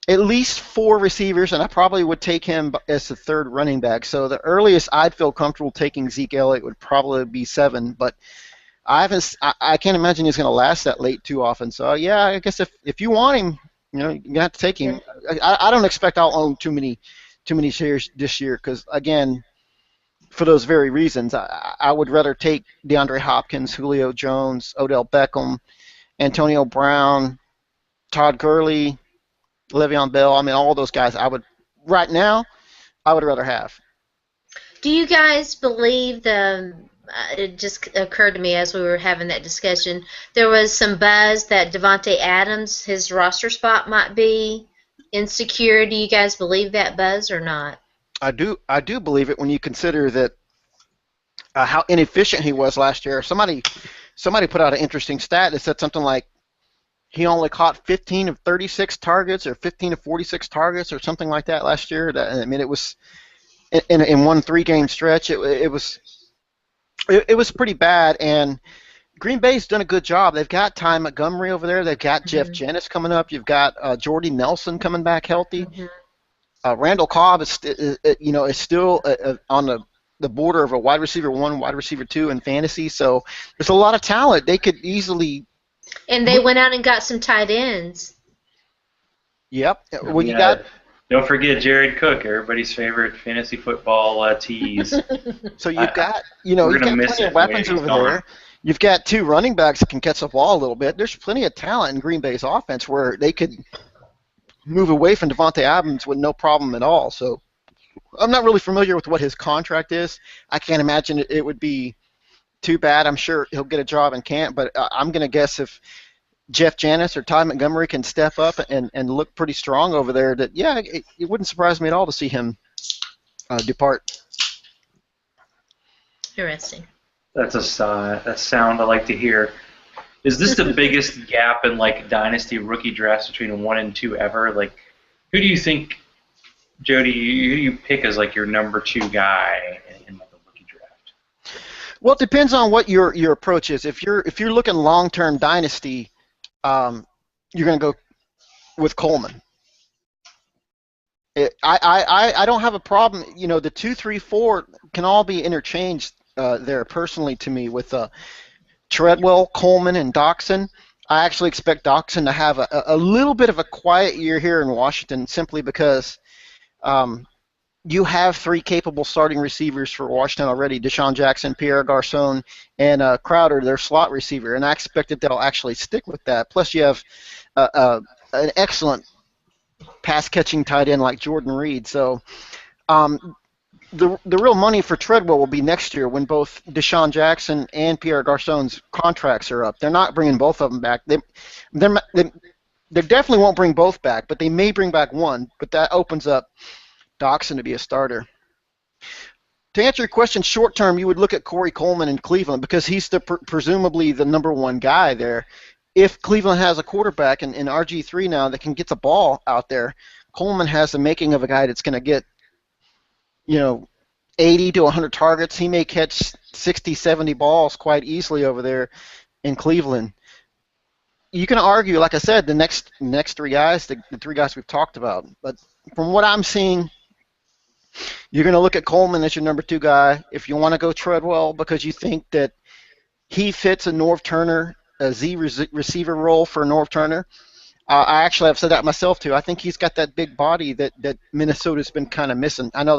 at least 4 receivers, and I probably would take him as the 3rd running back. So the earliest I'd feel comfortable taking Zeke Elliott would probably be 7, but I can't imagine he's going to last that late too often. So yeah, I guess if you want him, you're gonna have to take him. I don't expect I'll own too many shares this year because, again, for those very reasons, I would rather take DeAndre Hopkins, Julio Jones, Odell Beckham, Antonio Brown, Todd Gurley, Le'Veon Bell. I mean, all those guys right now I would rather have. Do you guys believe it just occurred to me as we were having that discussion, there was some buzz that Devontae Adams, his roster spot might be insecure. Do you guys believe that buzz or not? I do believe it when you consider that how inefficient he was last year. Somebody put out an interesting stat that said something like he only caught 15 of 36 targets or 15 of 46 targets or something like that last year. I mean, it was in one 3-game stretch. It was pretty bad, and Green Bay's done a good job. They've got Ty Montgomery over there. They've got Jeff Janis coming up. You've got Jordy Nelson coming back healthy. Randall Cobb is still on the border of a wide receiver 1, wide receiver 2 in fantasy. So there's a lot of talent. They could easily. And they went out and got some tight ends. Yep. Well, you Yeah. got Don't forget Jared Cook, everybody's favorite fantasy football tease. so I, you've I, got we're you've gonna got miss plenty of it when weapons he's over gone. there. You've got two running backs that can catch the ball a little bit. There's plenty of talent in Green Bay's offense where they could move away from Devontae Adams with no problem at all. So I'm not really familiar with what his contract is. I can't imagine it would be too bad. I'm sure he'll get a job in camp, but I'm going to guess if Jeff Janis or Ty Montgomery can step up and look pretty strong over there, that, yeah, it wouldn't surprise me at all to see him depart. Interesting. That's a sound I like to hear. Is this the biggest gap in like dynasty rookie drafts between 1 and 2 ever? Like, who do you think, Jody? Who do you pick as like your number 2 guy in like a rookie draft? Well, it depends on what your approach is. If you're looking long-term dynasty, you're going to go with Coleman. I don't have a problem. The 2, 3, 4 can all be interchanged there personally to me with Treadwell, Coleman, and Doxson. I actually expect Doxson to have a little bit of a quiet year here in Washington simply because you have 3 capable starting receivers for Washington already: Deshaun Jackson, Pierre Garcon, and Crowder, their slot receiver, and I expect that they'll actually stick with that. Plus, you have an excellent pass-catching tight end like Jordan Reed. So the real money for Treadwell will be next year when both Deshaun Jackson and Pierre Garcon's contracts are up. They're not bringing both of them back. They definitely won't bring both back, but they may bring back one. But that opens up Doxson to be a starter. To answer your question, short term, you would look at Corey Coleman in Cleveland because he's presumably the number 1 guy there. If Cleveland has a quarterback in RG3 now that can get the ball out there, Coleman has the making of a guy that's going to get 80 to 100 targets. He may catch 60, 70 balls quite easily over there in Cleveland. You can argue, like I said, the next 3 guys, the 3 guys we've talked about. But from what I'm seeing, you're going to look at Coleman as your number 2 guy. If you want to go Treadwell because you think that he fits a Norv Turner, a Z receiver role for Norv Turner, I actually have said that myself too. I think he's got that big body that Minnesota's been kind of missing. I know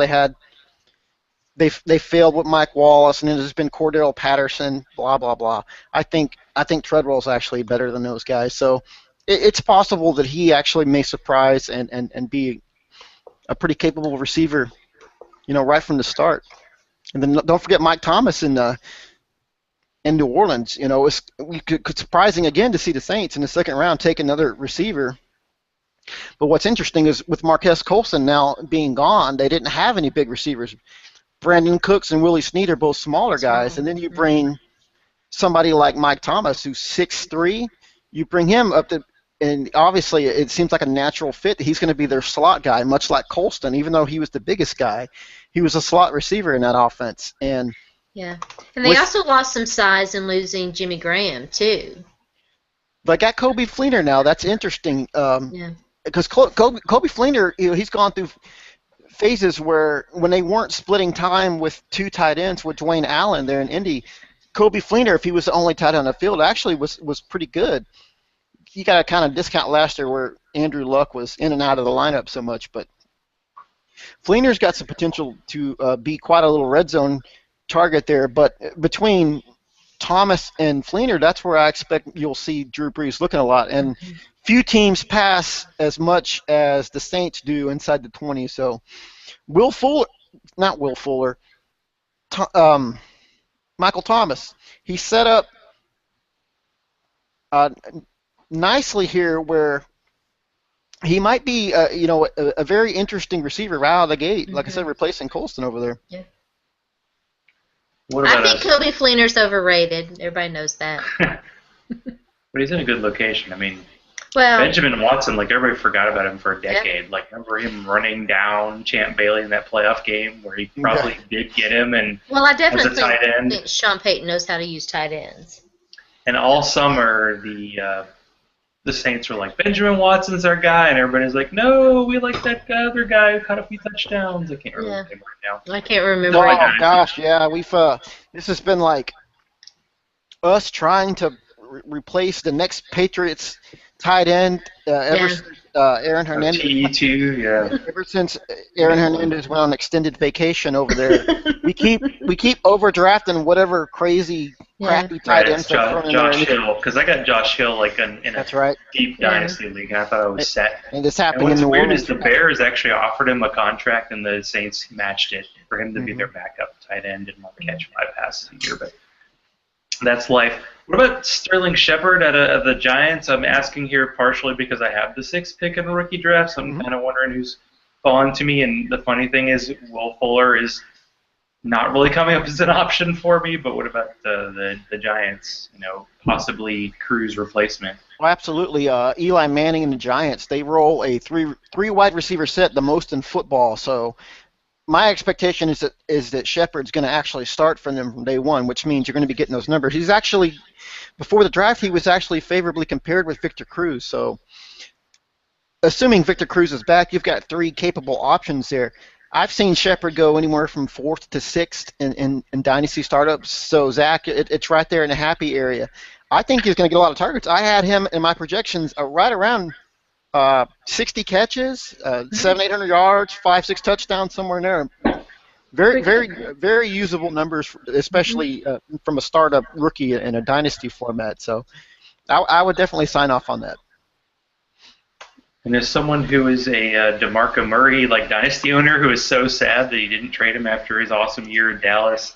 they failed with Mike Wallace, and then there's been Cordell Patterson, blah blah blah. I think Treadwell's actually better than those guys. So it's possible that he actually may surprise and be a pretty capable receiver, right from the start. And then don't forget Mike Thomas in New Orleans. It's surprising again to see the Saints in the second round take another receiver. But what's interesting is with Marquez Colson now being gone, they didn't have any big receivers. Brandon Cooks and Willie Snead are both smaller guys, and then you bring somebody like Mike Thomas, who's 6'3", you bring him up to, and obviously it seems like a natural fit. He's going to be their slot guy, much like Colston. Even though he was the biggest guy, he was a slot receiver in that offense. And yeah, and they also lost some size in losing Jimmy Graham too. They got Kobe Fleener now. That's interesting. Because Kobe Fleener, he's gone through phases where when they weren't splitting time with 2 tight ends with Dwayne Allen there in Indy, Kobe Fleener, if he was the only tight end on the field, actually was pretty good. You got to kind of discount last year where Andrew Luck was in and out of the lineup so much, but Fleener's got some potential to be quite a little red zone target there. But between Thomas and Fleener, that's where I expect you'll see Drew Brees looking a lot. And few teams pass as much as the Saints do inside the 20. So Michael Thomas, he set up nicely here where he might be, a very interesting receiver right out of the gate. Like I said, replacing Colston over there. Yeah. I think Kobe Fleener's overrated. Everybody knows that. But he's in a good location. I mean, well, Benjamin Watson, like everybody forgot about him for a decade. Yeah. Like remember him running down Champ Bailey in that playoff game where he probably did get him and I definitely as a tight end. think Sean Payton knows how to use tight ends. And all summer the Saints were like, Benjamin Watson's our guy, and everybody's like, no, we like that other guy who caught a few touchdowns. I can't remember his name right now. I can't remember. Oh gosh, yeah, we've this has been like us trying to replace the next Patriots tight end ever since Aaron Hernandez. TE2, yeah. Ever since Aaron Hernandez went on extended vacation over there, we keep overdrafting whatever crazy crappy tight ends they're throwing in there. Josh Hill, because I got Josh Hill like in a deep dynasty league, and I thought I was set. And it's happening and in New Orleans. Orleans. Is the Bears actually offered him a contract, and the Saints matched it for him to be their backup tight end and not catch 5 passes a year, but that's life. What about Sterling Shepard at the Giants? I'm asking here partially because I have the 6th pick in the rookie draft, so I'm kind of wondering who's fallen to me. And the funny thing is, Will Fuller is not really coming up as an option for me. But what about the Giants? Possibly Cruz replacement. Well, absolutely. Eli Manning and the Giants, they roll a three wide receiver set, the most in football. So my expectation is that Shepard's going to actually start for them from day one, which means you're going to be getting those numbers. He's actually, before the draft, he was actually favorably compared with Victor Cruz. So assuming Victor Cruz is back, you've got 3 capable options there. I've seen Shepard go anywhere from 4th to 6th in dynasty startups. So, Zach, it's right there in the happy area. I think he's going to get a lot of targets. I had him in my projections right around 60 catches, 700-800 yards, 5-6 touchdowns, somewhere in there. Very, very, very usable numbers, especially from a startup rookie in a dynasty format. So I would definitely sign off on that. And as someone who is a DeMarco Murray dynasty owner who is so sad that he didn't trade him after his awesome year in Dallas,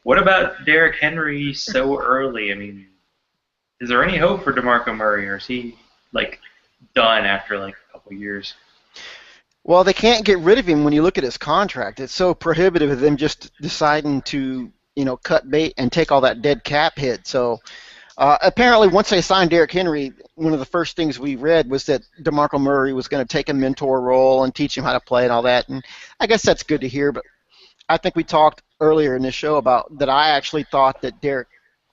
what about Derrick Henry so early? I mean, is there any hope for DeMarco Murray, or is he done after a couple years? Well, they can't get rid of him when you look at his contract. It's so prohibitive of them just deciding to, cut bait and take all that dead cap hit. So apparently once they signed Derrick Henry, one of the first things we read was that DeMarco Murray was going to take a mentor role and teach him how to play and all that. And I guess that's good to hear, but I think we talked earlier in this show about that I actually thought that Derrick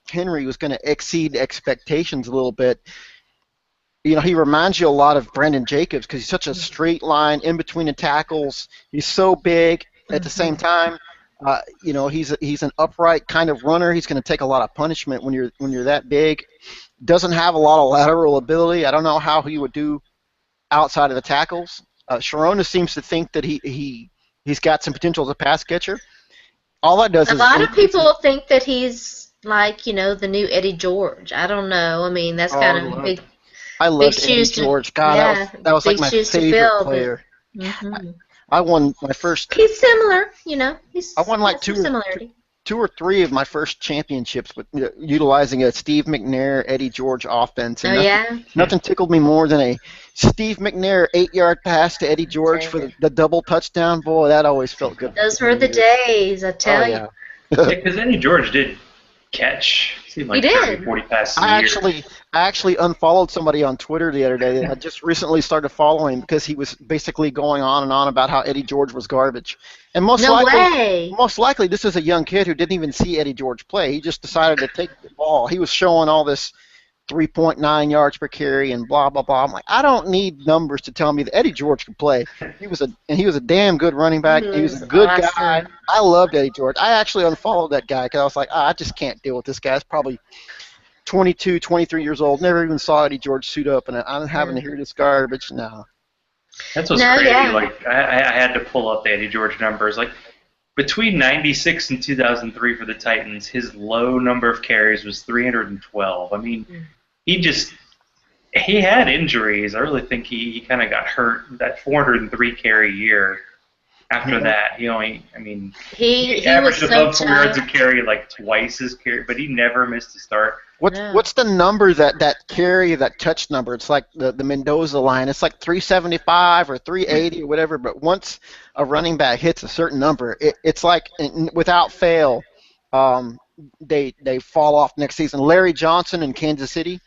Henry was going to exceed expectations a little bit. He reminds you a lot of Brandon Jacobs because he's such a straight line in between the tackles. He's so big at the same time. He's an upright kind of runner. He's going to take a lot of punishment when you're that big. Doesn't have a lot of lateral ability. I don't know how he would do outside of the tackles. Sharona seems to think that he's got some potential as a pass catcher. All that does is a lot of people think that he's the new Eddie George. I don't know. I mean, that's kind of big. I love Eddie George. God, that was my favorite player. Mm-hmm. I won my first. He's similar, I won two or three of my first championships with utilizing a Steve McNair, Eddie George offense. And nothing tickled me more than a Steve McNair 8-yard pass to Eddie George for the double touchdown. Boy, that always felt good. Those were the days, I tell you. Because Eddie George did catch. Seemed like 30, 40 passes a year. I actually unfollowed somebody on Twitter the other day. I just recently started following because he was basically going on and on about how Eddie George was garbage. And most likely this is a young kid who didn't even see Eddie George play. He just decided to take the ball. He was showing all this 3.9 yards per carry and blah blah blah. I'm like, I don't need numbers to tell me that Eddie George could play. He was a damn good running back. He was a good guy. I loved Eddie George. I actually unfollowed that guy because I was like, I just can't deal with this guy. It's probably 22, 23 years old. Never even saw Eddie George suit up, and I'm having to hear this garbage. No. That's what's crazy. Yeah. I had to pull up the Eddie George numbers. Between 96 and 2003 for the Titans, his low number of carries was 312. I mean, he had injuries. I really think he kind of got hurt that 403 carry year. After that, he averaged above 4 yards a carry twice his carry, but he never missed a start. What's the number that carry, that touch number? It's like the Mendoza line. It's like 375 or 380 or whatever, but once a running back hits a certain number, it's like without fail, they fall off next season. Larry Johnson in Kansas City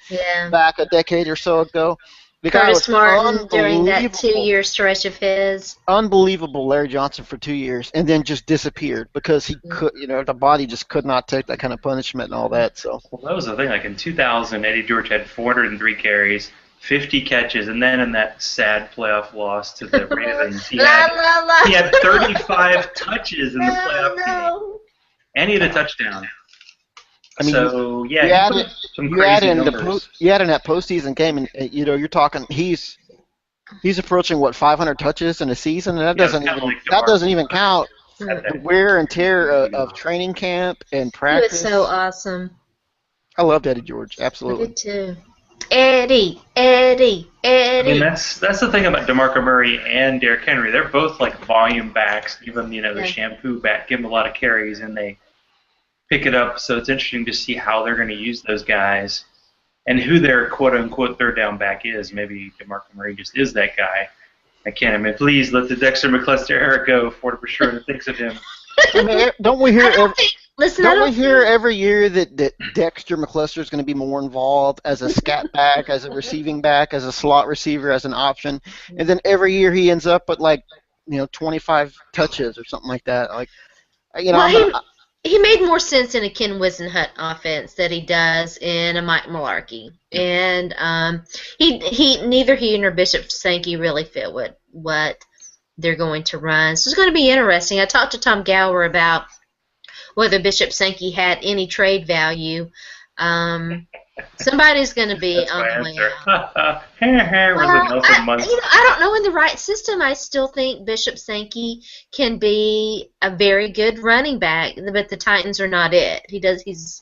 back a decade or so ago. Curtis Martin during that 2-year stretch of his. Unbelievable Larry Johnson for 2 years, and then just disappeared because he could, the body just could not take that kind of punishment and all that. So. Well, that was the thing. In 2000, Eddie George had 403 carries, 50 catches, and then in that sad playoff loss to the Ravens, he had 35 touches in the playoff game, and he had a touchdown. I mean, So yeah, you he add put it, up some you add crazy in numbers. you add in that postseason game, and you're talking he's approaching what 500 touches in a season, and Yeah, it was kind of like that DeMar doesn't even count the Saturday. wear and tear of training camp and He was so practice. awesome. I loved Eddie George, I absolutely. did too. Eddie, Eddie, I mean, Eddie. that's the thing about DeMarco Murray and Derrick Henry. They're both like volume backs. Give them the Yeah. shampoo back, give them a lot of carries, and they pick it up. So it's interesting to see how they're going to use those guys and who their quote unquote third down back is. Maybe DeMarco Murray just is that guy. I mean, please let the Dexter McCluster era go for whatever sure thinks of him. I mean, don't we I hear don't think. Listen, I don't we don't hear think. every year that Dexter McCluster is going to be more involved as a scat back, as a receiving back, as a slot receiver, as an option, and then every year he ends up with 25 touches or something like that. Like, Well, I'm gonna. he made more sense in a Ken Wisenhunt offense than he does in a Mike Mularkey. And neither he nor Bishop Sankey really fit what they're going to run. So it's going to be interesting. I talked to Tom Gower about whether Bishop Sankey had any trade value. Somebody's going to be That's on my the way answer. out. Was it Nelson Muntz? I don't know. In the right system, I still think Bishop Sankey can be a very good running back, but the Titans are not it. He's.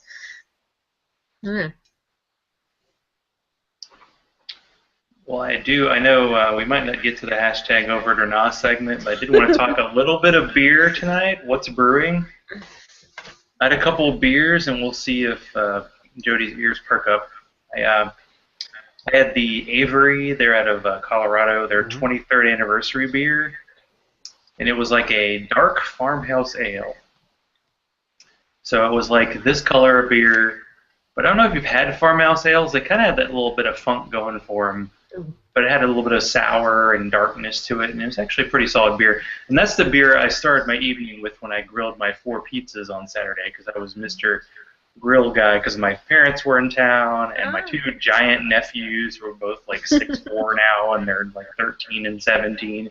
Well, I do. I know we might not get to the hashtag over it or not segment, but I did want to talk a little bit of beer tonight. What's brewing? I had a couple of beers, and we'll see if Jody's ears perk up. I had the Avery. They're out of Colorado. Their 23rd anniversary beer, and it was like a dark farmhouse ale. So it was like this color of beer. But I don't know if you've had farmhouse ales. They kind of had that little bit of funk going for them. But it had a little bit of sour and darkness to it, and it was actually a pretty solid beer. And that's the beer I started my evening with when I grilled my 4 pizzas on Saturday, because I was Mr. Grill guy, because my parents were in town, and my 2 giant nephews who are both like 6'4" now, and they're like 13 and 17.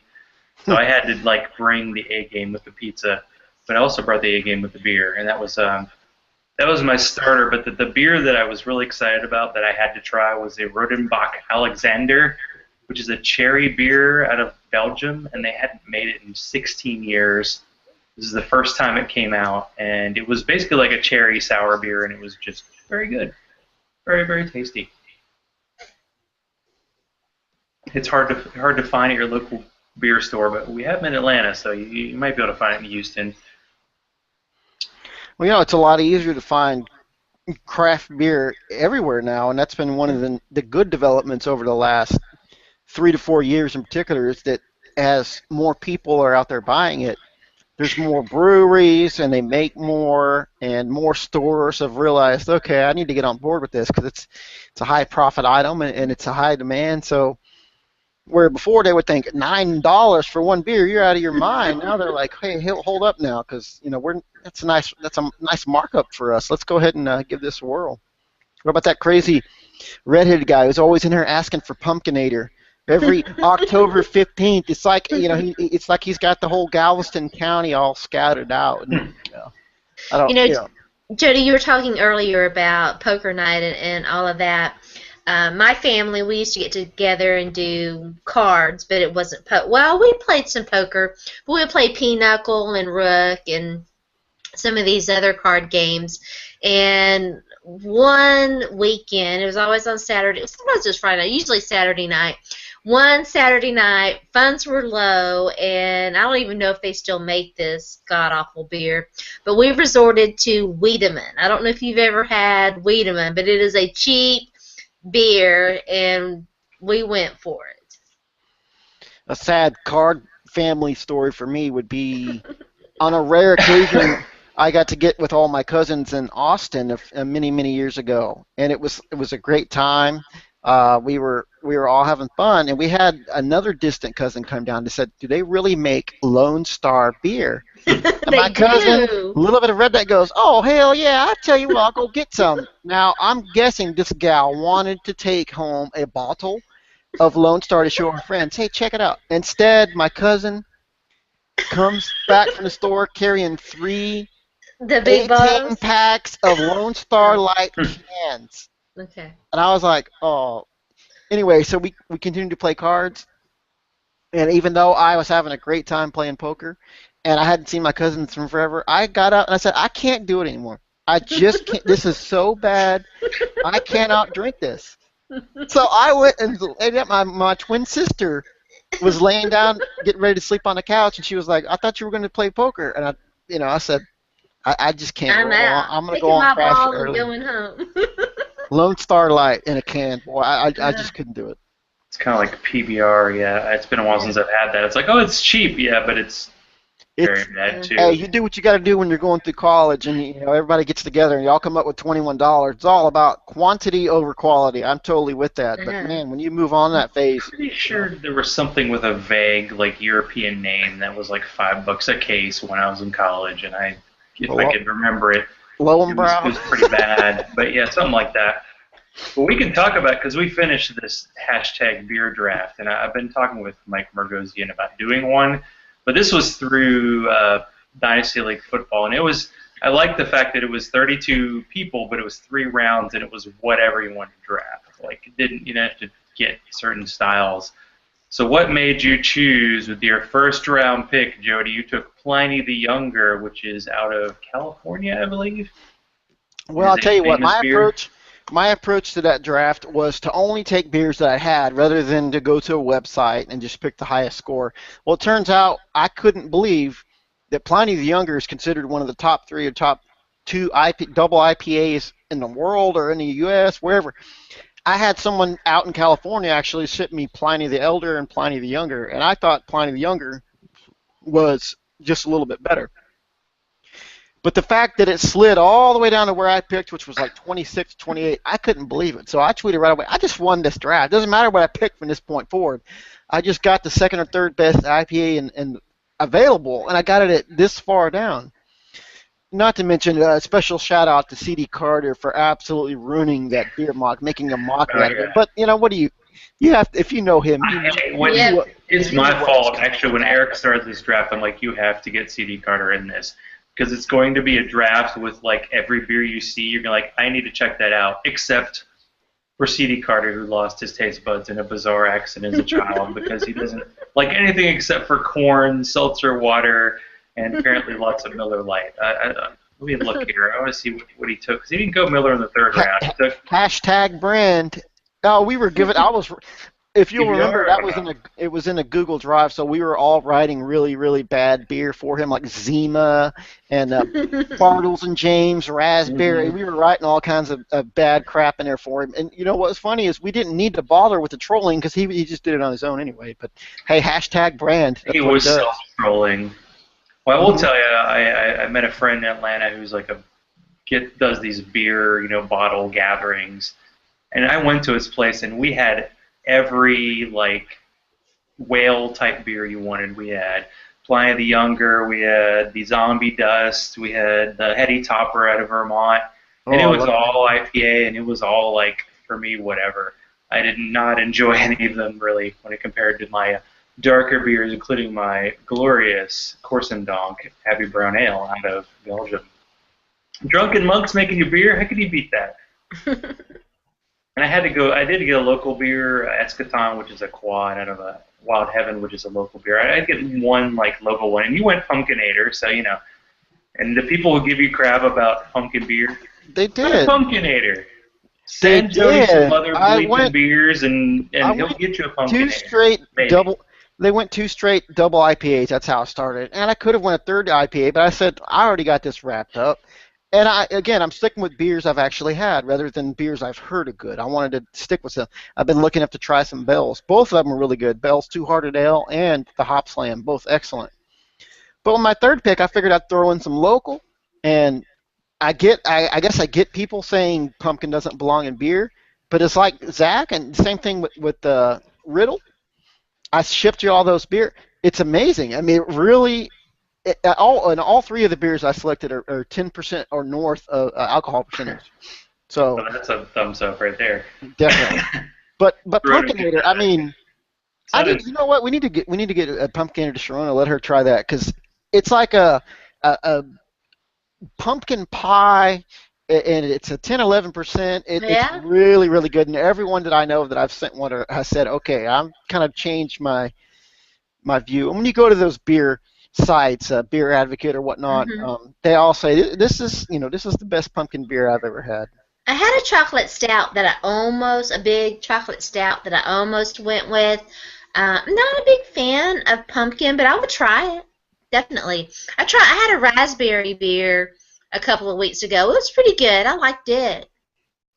So I had to bring the A game with the pizza, but I also brought the A game with the beer, and that was my starter. But the beer that I was really excited about that I had to try was a Rodenbach Alexander, which is a cherry beer out of Belgium, and they hadn't made it in 16 years. This is the first time it came out, and it was basically like a cherry sour beer, and it was just very good. Very, very tasty. It's hard to find at your local beer store, but we have them in Atlanta, so you might be able to find it in Houston. Well, it's a lot easier to find craft beer everywhere now, and that's been one of the good developments over the last 3 to 4 years in particular, is that as more people are out there buying it, there's more breweries and they make more, and more stores have realized, okay, I need to get on board with this because it's a high profit item and it's a high demand. So where before they would think $9 for one beer, you're out of your mind. Now they're like, hey, hold up now, because that's a nice markup for us. Let's go ahead and give this a whirl. What about that crazy redheaded guy who's always in here asking for Pumpkinator every October 15th? It's like it's like he's got the whole Galveston County all scouted out. And, I don't. Jody, you were talking earlier about poker night and all of that. My family, we used to get together and do cards, but it wasn't well, we played some poker, but we would play Pinochle and Rook and some of these other card games. And one weekend, it was always on Saturday, sometimes it was Friday night, usually Saturday night. One Saturday night, funds were low, and I don't even know if they still make this god-awful beer, but we resorted to Wiedemann. I don't know if you've ever had Wiedemann, but it is a cheap beer, and we went for it. A sad card family story for me would be, on a rare occasion, I got to get with all my cousins in Austin many, many years ago, and it was a great time. We were all having fun, and we had another distant cousin come down and said, "Do they really make Lone Star beer?" And my cousin, a little bit of redneck, goes, "Oh, hell yeah, I tell you what, I'll go get some." Now, I'm guessing this gal wanted to take home a bottle of Lone Star to show her friends, "Hey, check it out." Instead, my cousin comes back from the store carrying 3 The big 18 bottles? packs of Lone Star Oh, Light cans. okay. And I was like, oh. Anyway, so we continued to play cards. And even though I was having a great time playing poker and I hadn't seen my cousins from forever, I got up and I said, I can't do it anymore. I just can't. This is so bad. I cannot drink this. So I went and my twin sister was laying down, getting ready to sleep on the couch, and she was like, I thought you were going to play poker. And I said, I just can't I'm roll on. out. I'm going to go Taking on my crash ball and early. going home. Lone Star Light in a can. Boy, I just couldn't do it. It's kind of like PBR, yeah. It's been a while since I've had that. It's like, oh, it's cheap, yeah, but it's very It's bad too. Hey, you do what you got to do when you're going through college, and everybody gets together and y'all come up with $21. It's all about quantity over quality. I'm totally with that. But man, when you move on that phase, Pretty sure there was something with a vague, like, European name that was like $5 a case when I was in college, and if I could remember it, it Lowenbrow. was pretty bad. But yeah, something like that. But we can talk about, because we finished this hashtag beer draft, and I've been talking with Mike Mergosian about doing one, but this was through Dynasty League Football, and I liked the fact that it was 32 people, but it was 3 rounds, and it was whatever you wanted to draft. Like, you didn't have to get certain styles. So what made you choose with your first round pick, Jody? You took Pliny the Younger, which is out of California, I believe. Well, I'll tell you what, Beer. my approach to that draft was to only take beers that I had rather than to go to a website and just pick the highest score. Well, it turns out I couldn't believe that Pliny the Younger is considered one of the top 3 or top 2 double IPAs in the world or in the U.S., wherever. I had someone out in California actually ship me Pliny the Elder and Pliny the Younger, and I thought Pliny the Younger was just a little bit better. But the fact that it slid all the way down to where I picked, which was like 26, 28, I couldn't believe it. So I tweeted right away, I just won this draft. It doesn't matter what I picked from this point forward. I just got the second or third best IPA and available, and I got it at this far down. Not to mention a special shout out to C.D. Carter for absolutely ruining that beer mock, making a mockery out of it. But what do you have to, if you know him, it's my fault. Actually, when Eric started this draft, I'm like, you have to get C.D. Carter in this. Because it's going to be a draft with, like, every beer you see, you're going to like, I need to check that out, except for C.D. Carter, who lost his taste buds in a bizarre accident as a child because he doesn't like anything except for corn, seltzer water, and apparently lots of Miller Lite. Let me look here. I want to see what he took. Because he didn't go Miller in the 3rd round. He took hashtag brand. Oh, we were given. If you'll remember, it was in a Google Drive, so we were all writing really, really bad beer for him, like Zima and Bartles and James Raspberry. Mm-hmm. We were writing all kinds of bad crap in there for him. And what's funny is we didn't need to bother with the trolling because he just did it on his own anyway. But hey, hashtag brand. He was self-trolling. Well, I will tell you, I met a friend in Atlanta who's like does these beer, bottle gatherings, and I went to his place and we had every, like, whale type beer you wanted. We had Pliny the Younger, we had the Zombie Dust, we had the Heady Topper out of Vermont, and it was all IPA, and it was all, like, for me, whatever. I did not enjoy any of them really when it compared to my darker beers, including my glorious Corsendonk Abbey Brown Ale out of Belgium. Drunken monks making you beer? How could you beat that? And I did get a local beer, Eschaton, which is a quad, out of a Wild Heaven, which is a local beer. I get one, like, local one. And you went Pumpkinator, so, And the people who give you crap about pumpkin beer, they did. Pumpkinator. Send Jody some other bleeping beers, and he'll get you a Pumpkinator. They went 2 straight double IPAs. That's how it started. And I could have went a 3rd IPA, but I said, I already got this wrapped up. And I'm sticking with beers I've actually had rather than beers I've heard are good. I wanted to stick with some. I've been looking up to try some Bell's. Both of them are really good. Bell's Two Hearted Ale and the Hop Slam, both excellent. But with my 3rd pick, I figured I'd throw in some local. And I guess I get people saying pumpkin doesn't belong in beer, but it's like Zach, and same thing with Riddle. I shipped you all those beer. It's amazing. I mean, it really. All 3 of the beers I selected are 10% or north of alcohol percentage. So well, that's a thumbs up right there. Definitely. But Pumpkinator, I mean, you know what? We need to get a Pumpkinator to Sharona. Let her try that because it's like a pumpkin pie, and it's a 10-11%. It's Yeah. really, really good. And everyone that I know that I've sent one has said, okay, I'm kind of changed my view. And when you go to those beer sites, Beer Advocate or whatnot, Mhm. they all say this is this is the best pumpkin beer I've ever had. I had a chocolate stout that a big chocolate stout that I almost went with. Not a big fan of pumpkin, but I would try it. Definitely. I had a raspberry beer a couple of weeks ago. It was pretty good. I liked it.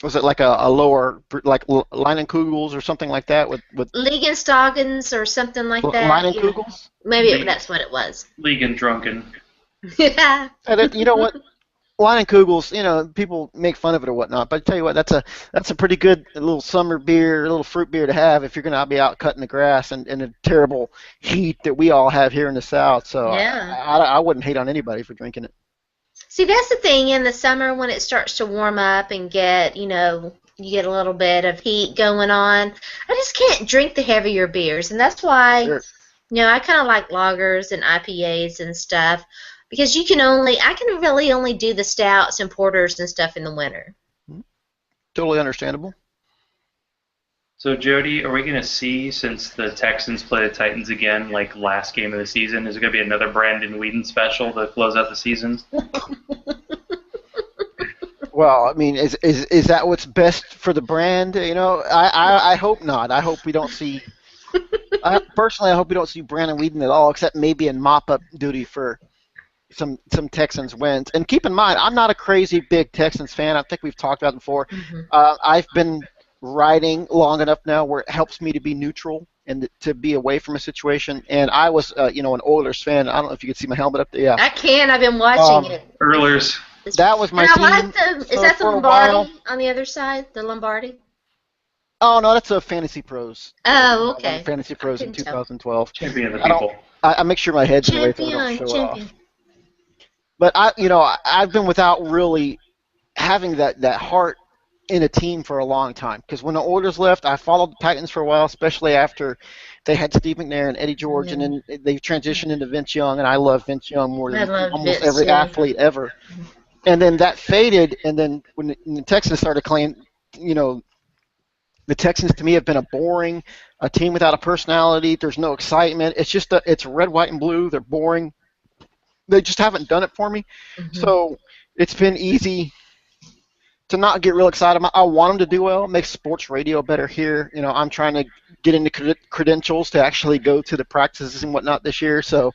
Was it like a lower, like Leinenkugels or something like that with Liegenstogens or something like that. Yeah. Leinenkugels? Maybe League, that's what it was. league and drunken. Yeah. And you know what? Leinenkugels, people make fun of it or whatnot, but I tell you what, that's a pretty good little summer beer, a little fruit beer to have if you're going to be out cutting the grass and in the terrible heat that we all have here in the South. So Yeah. I wouldn't hate on anybody for drinking it. See, that's the thing in the summer when it starts to warm up and you get a little bit of heat going on. I just can't drink the heavier beers, and that's why, Sure. I kind of like lagers and IPAs and stuff because I can really only do the stouts and porters and stuff in the winter. Totally understandable. So, Jody, are we going to see, since the Texans play the Titans again, like last game of the season, is it going to be another Brandon Whedon special to close out the season? Well, I mean, is that what's best for the brand? I hope not. I hope we don't see. Personally, I hope we don't see Brandon Whedon at all, except maybe in mop-up duty for some Texans wins. And keep in mind, I'm not a crazy big Texans fan. I think we've talked about it before. Hmm. I've been riding long enough now where it helps me to be neutral and to be away from a situation. And I was, an Oilers fan. I don't know if you can see my helmet up there. Yeah. I can. I've been watching it. Oilers. That was my And I team. like the. Is So that the for a while. Lombardi on the other side? The Lombardi? Oh no, that's a Fantasy Pros. Oh, I won okay. Fantasy I Pros in couldn't tell. 2012. Champion of the I don't. people. I make sure my head's in the way so I don't Champion, show it champion. off. But I've been without really having that heart in a team for a long time. Because when the Oilers left, I followed the Titans for a while, especially after they had Steve McNair and Eddie George, and Yeah. then they transitioned into Vince Young, and I love Vince Young more I than love almost Vince every Young. athlete ever. And then that faded, and then when the Texans started playing, the Texans to me have been a team without a personality. There's no excitement. It's red, white, and blue. They're boring. They just haven't done it for me. Hmm. So it's been easy to not get real excited. I want them to do well. It makes sports radio better here. I'm trying to get into credentials to actually go to the practices and whatnot this year. So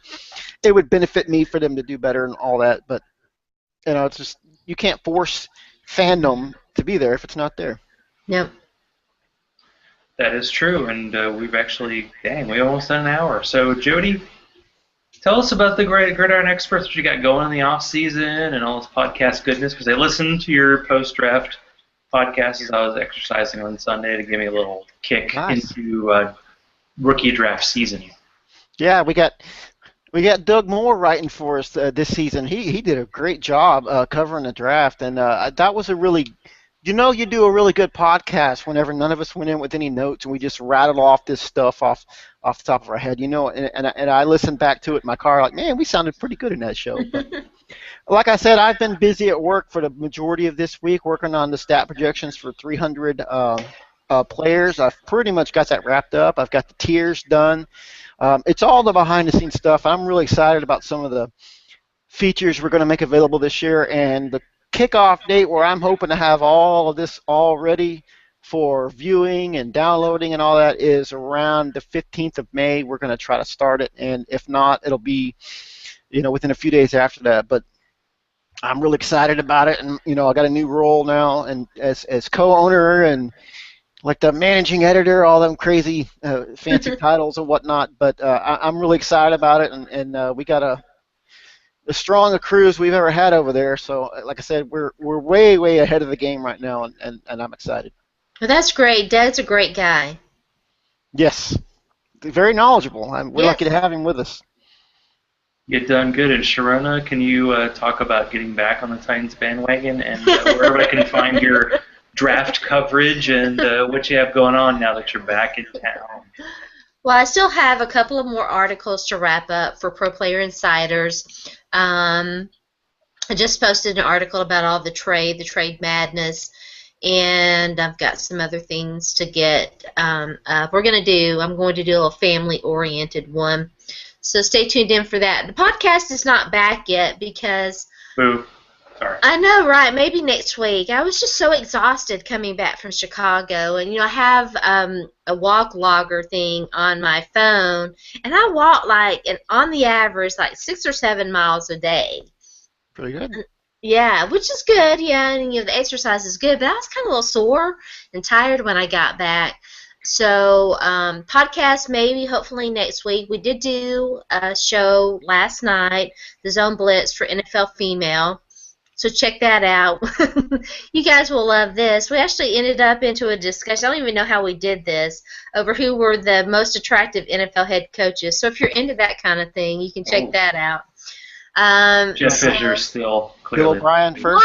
it would benefit me for them to do better and all that. But it's just you can't force fandom to be there if it's not there. Yep. That is true, and we've actually, we almost done an hour. So, Jody, tell us about the Gridiron Experts, what you got going in the off season, and all this podcast goodness. Because I listened to your post-draft podcast as I was exercising on Sunday to give me a little kick Nice. into rookie draft season. Yeah, we got Doug Moore writing for us this season. He did a great job covering the draft, and that was a really, you do a really good podcast whenever none of us went in with any notes and we just rattled off this stuff off the top of our head, and I listened back to it in my car like, man, we sounded pretty good in that show. But like I said, I've been busy at work for the majority of this week working on the stat projections for 300 players. I've pretty much got that wrapped up. I've got the tiers done. It's all the behind-the-scenes stuff. I'm really excited about some of the features we're going to make available this year, and the kickoff date where I'm hoping to have all of this all ready for viewing and downloading and all that is around the 15th of May. We're going to try to start it, and if not, it'll be within a few days after that. But I'm really excited about it, and I got a new role now, and as co-owner and like the managing editor, all them crazy fancy titles and whatnot. But I'm really excited about it, and we got the strong a crew as we've ever had over there. So, like I said, we're way ahead of the game right now, and I'm excited. Well, that's great. Doug's a great guy. Yes, very knowledgeable. We're Yes. lucky to have him with us. Get done good. And Sharona, can you talk about getting back on the Titans bandwagon and wherever I can find your draft coverage and what you have going on now that you're back in town? Well, I still have a couple of more articles to wrap up for Pro Player Insiders. I just posted an article about all the trade madness, and I've got some other things to get up. I'm going to do a little family-oriented one. So stay tuned in for that. The podcast is not back yet because... Boo. Sorry. I know, right? Maybe next week. I was just so exhausted coming back from Chicago, and I have a walk logger thing on my phone, and I walk on the average 6 or 7 miles a day. Pretty good. Yeah, which is good. Yeah, and the exercise is good, but I was kind of a little sore and tired when I got back. So podcast maybe hopefully next week. We did do a show last night, the Zone Blitz for NFL Female. So check that out. You guys will love this. We actually ended up into a discussion. I don't even know how we did this, over who were the most attractive NFL head coaches. So if you're into that kind of thing, you can check that out. Jeff Fisher still clearly. Bill O'Brien first.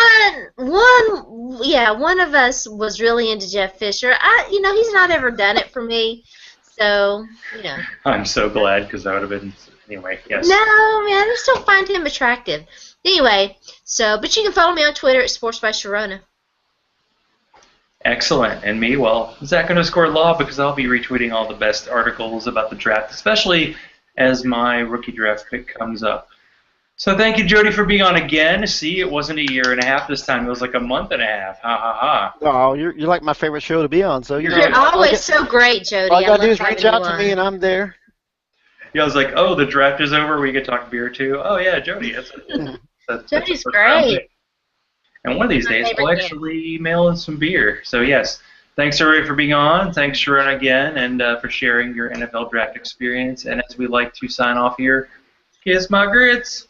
One of us was really into Jeff Fisher. He's not ever done it for me. So, I'm so glad because that would have been anyway. Yes. No, man, I still find him attractive. Anyway, but you can follow me on Twitter at Sports by Sharona. Excellent. And me, Zach_Law, because I'll be retweeting all the best articles about the draft, especially as my rookie draft pick comes up. So thank you, Jody, for being on again. See, it wasn't a year and a half this time. It was like a month and a half. Ha, ha, ha. Oh, you're like my favorite show to be on. So you're always so great, Jody. All you got to do is reach out to me, and I'm there. Yeah, I was like, oh, the draft is over. We get to talk beer, too. Oh, yeah, Jody. Jody's great. And one of these days, we'll actually mail in some beer. So, yes, thanks, everybody, for being on. Thanks, Sharona, again, and for sharing your NFL draft experience. And as we like to sign off here, kiss my grits.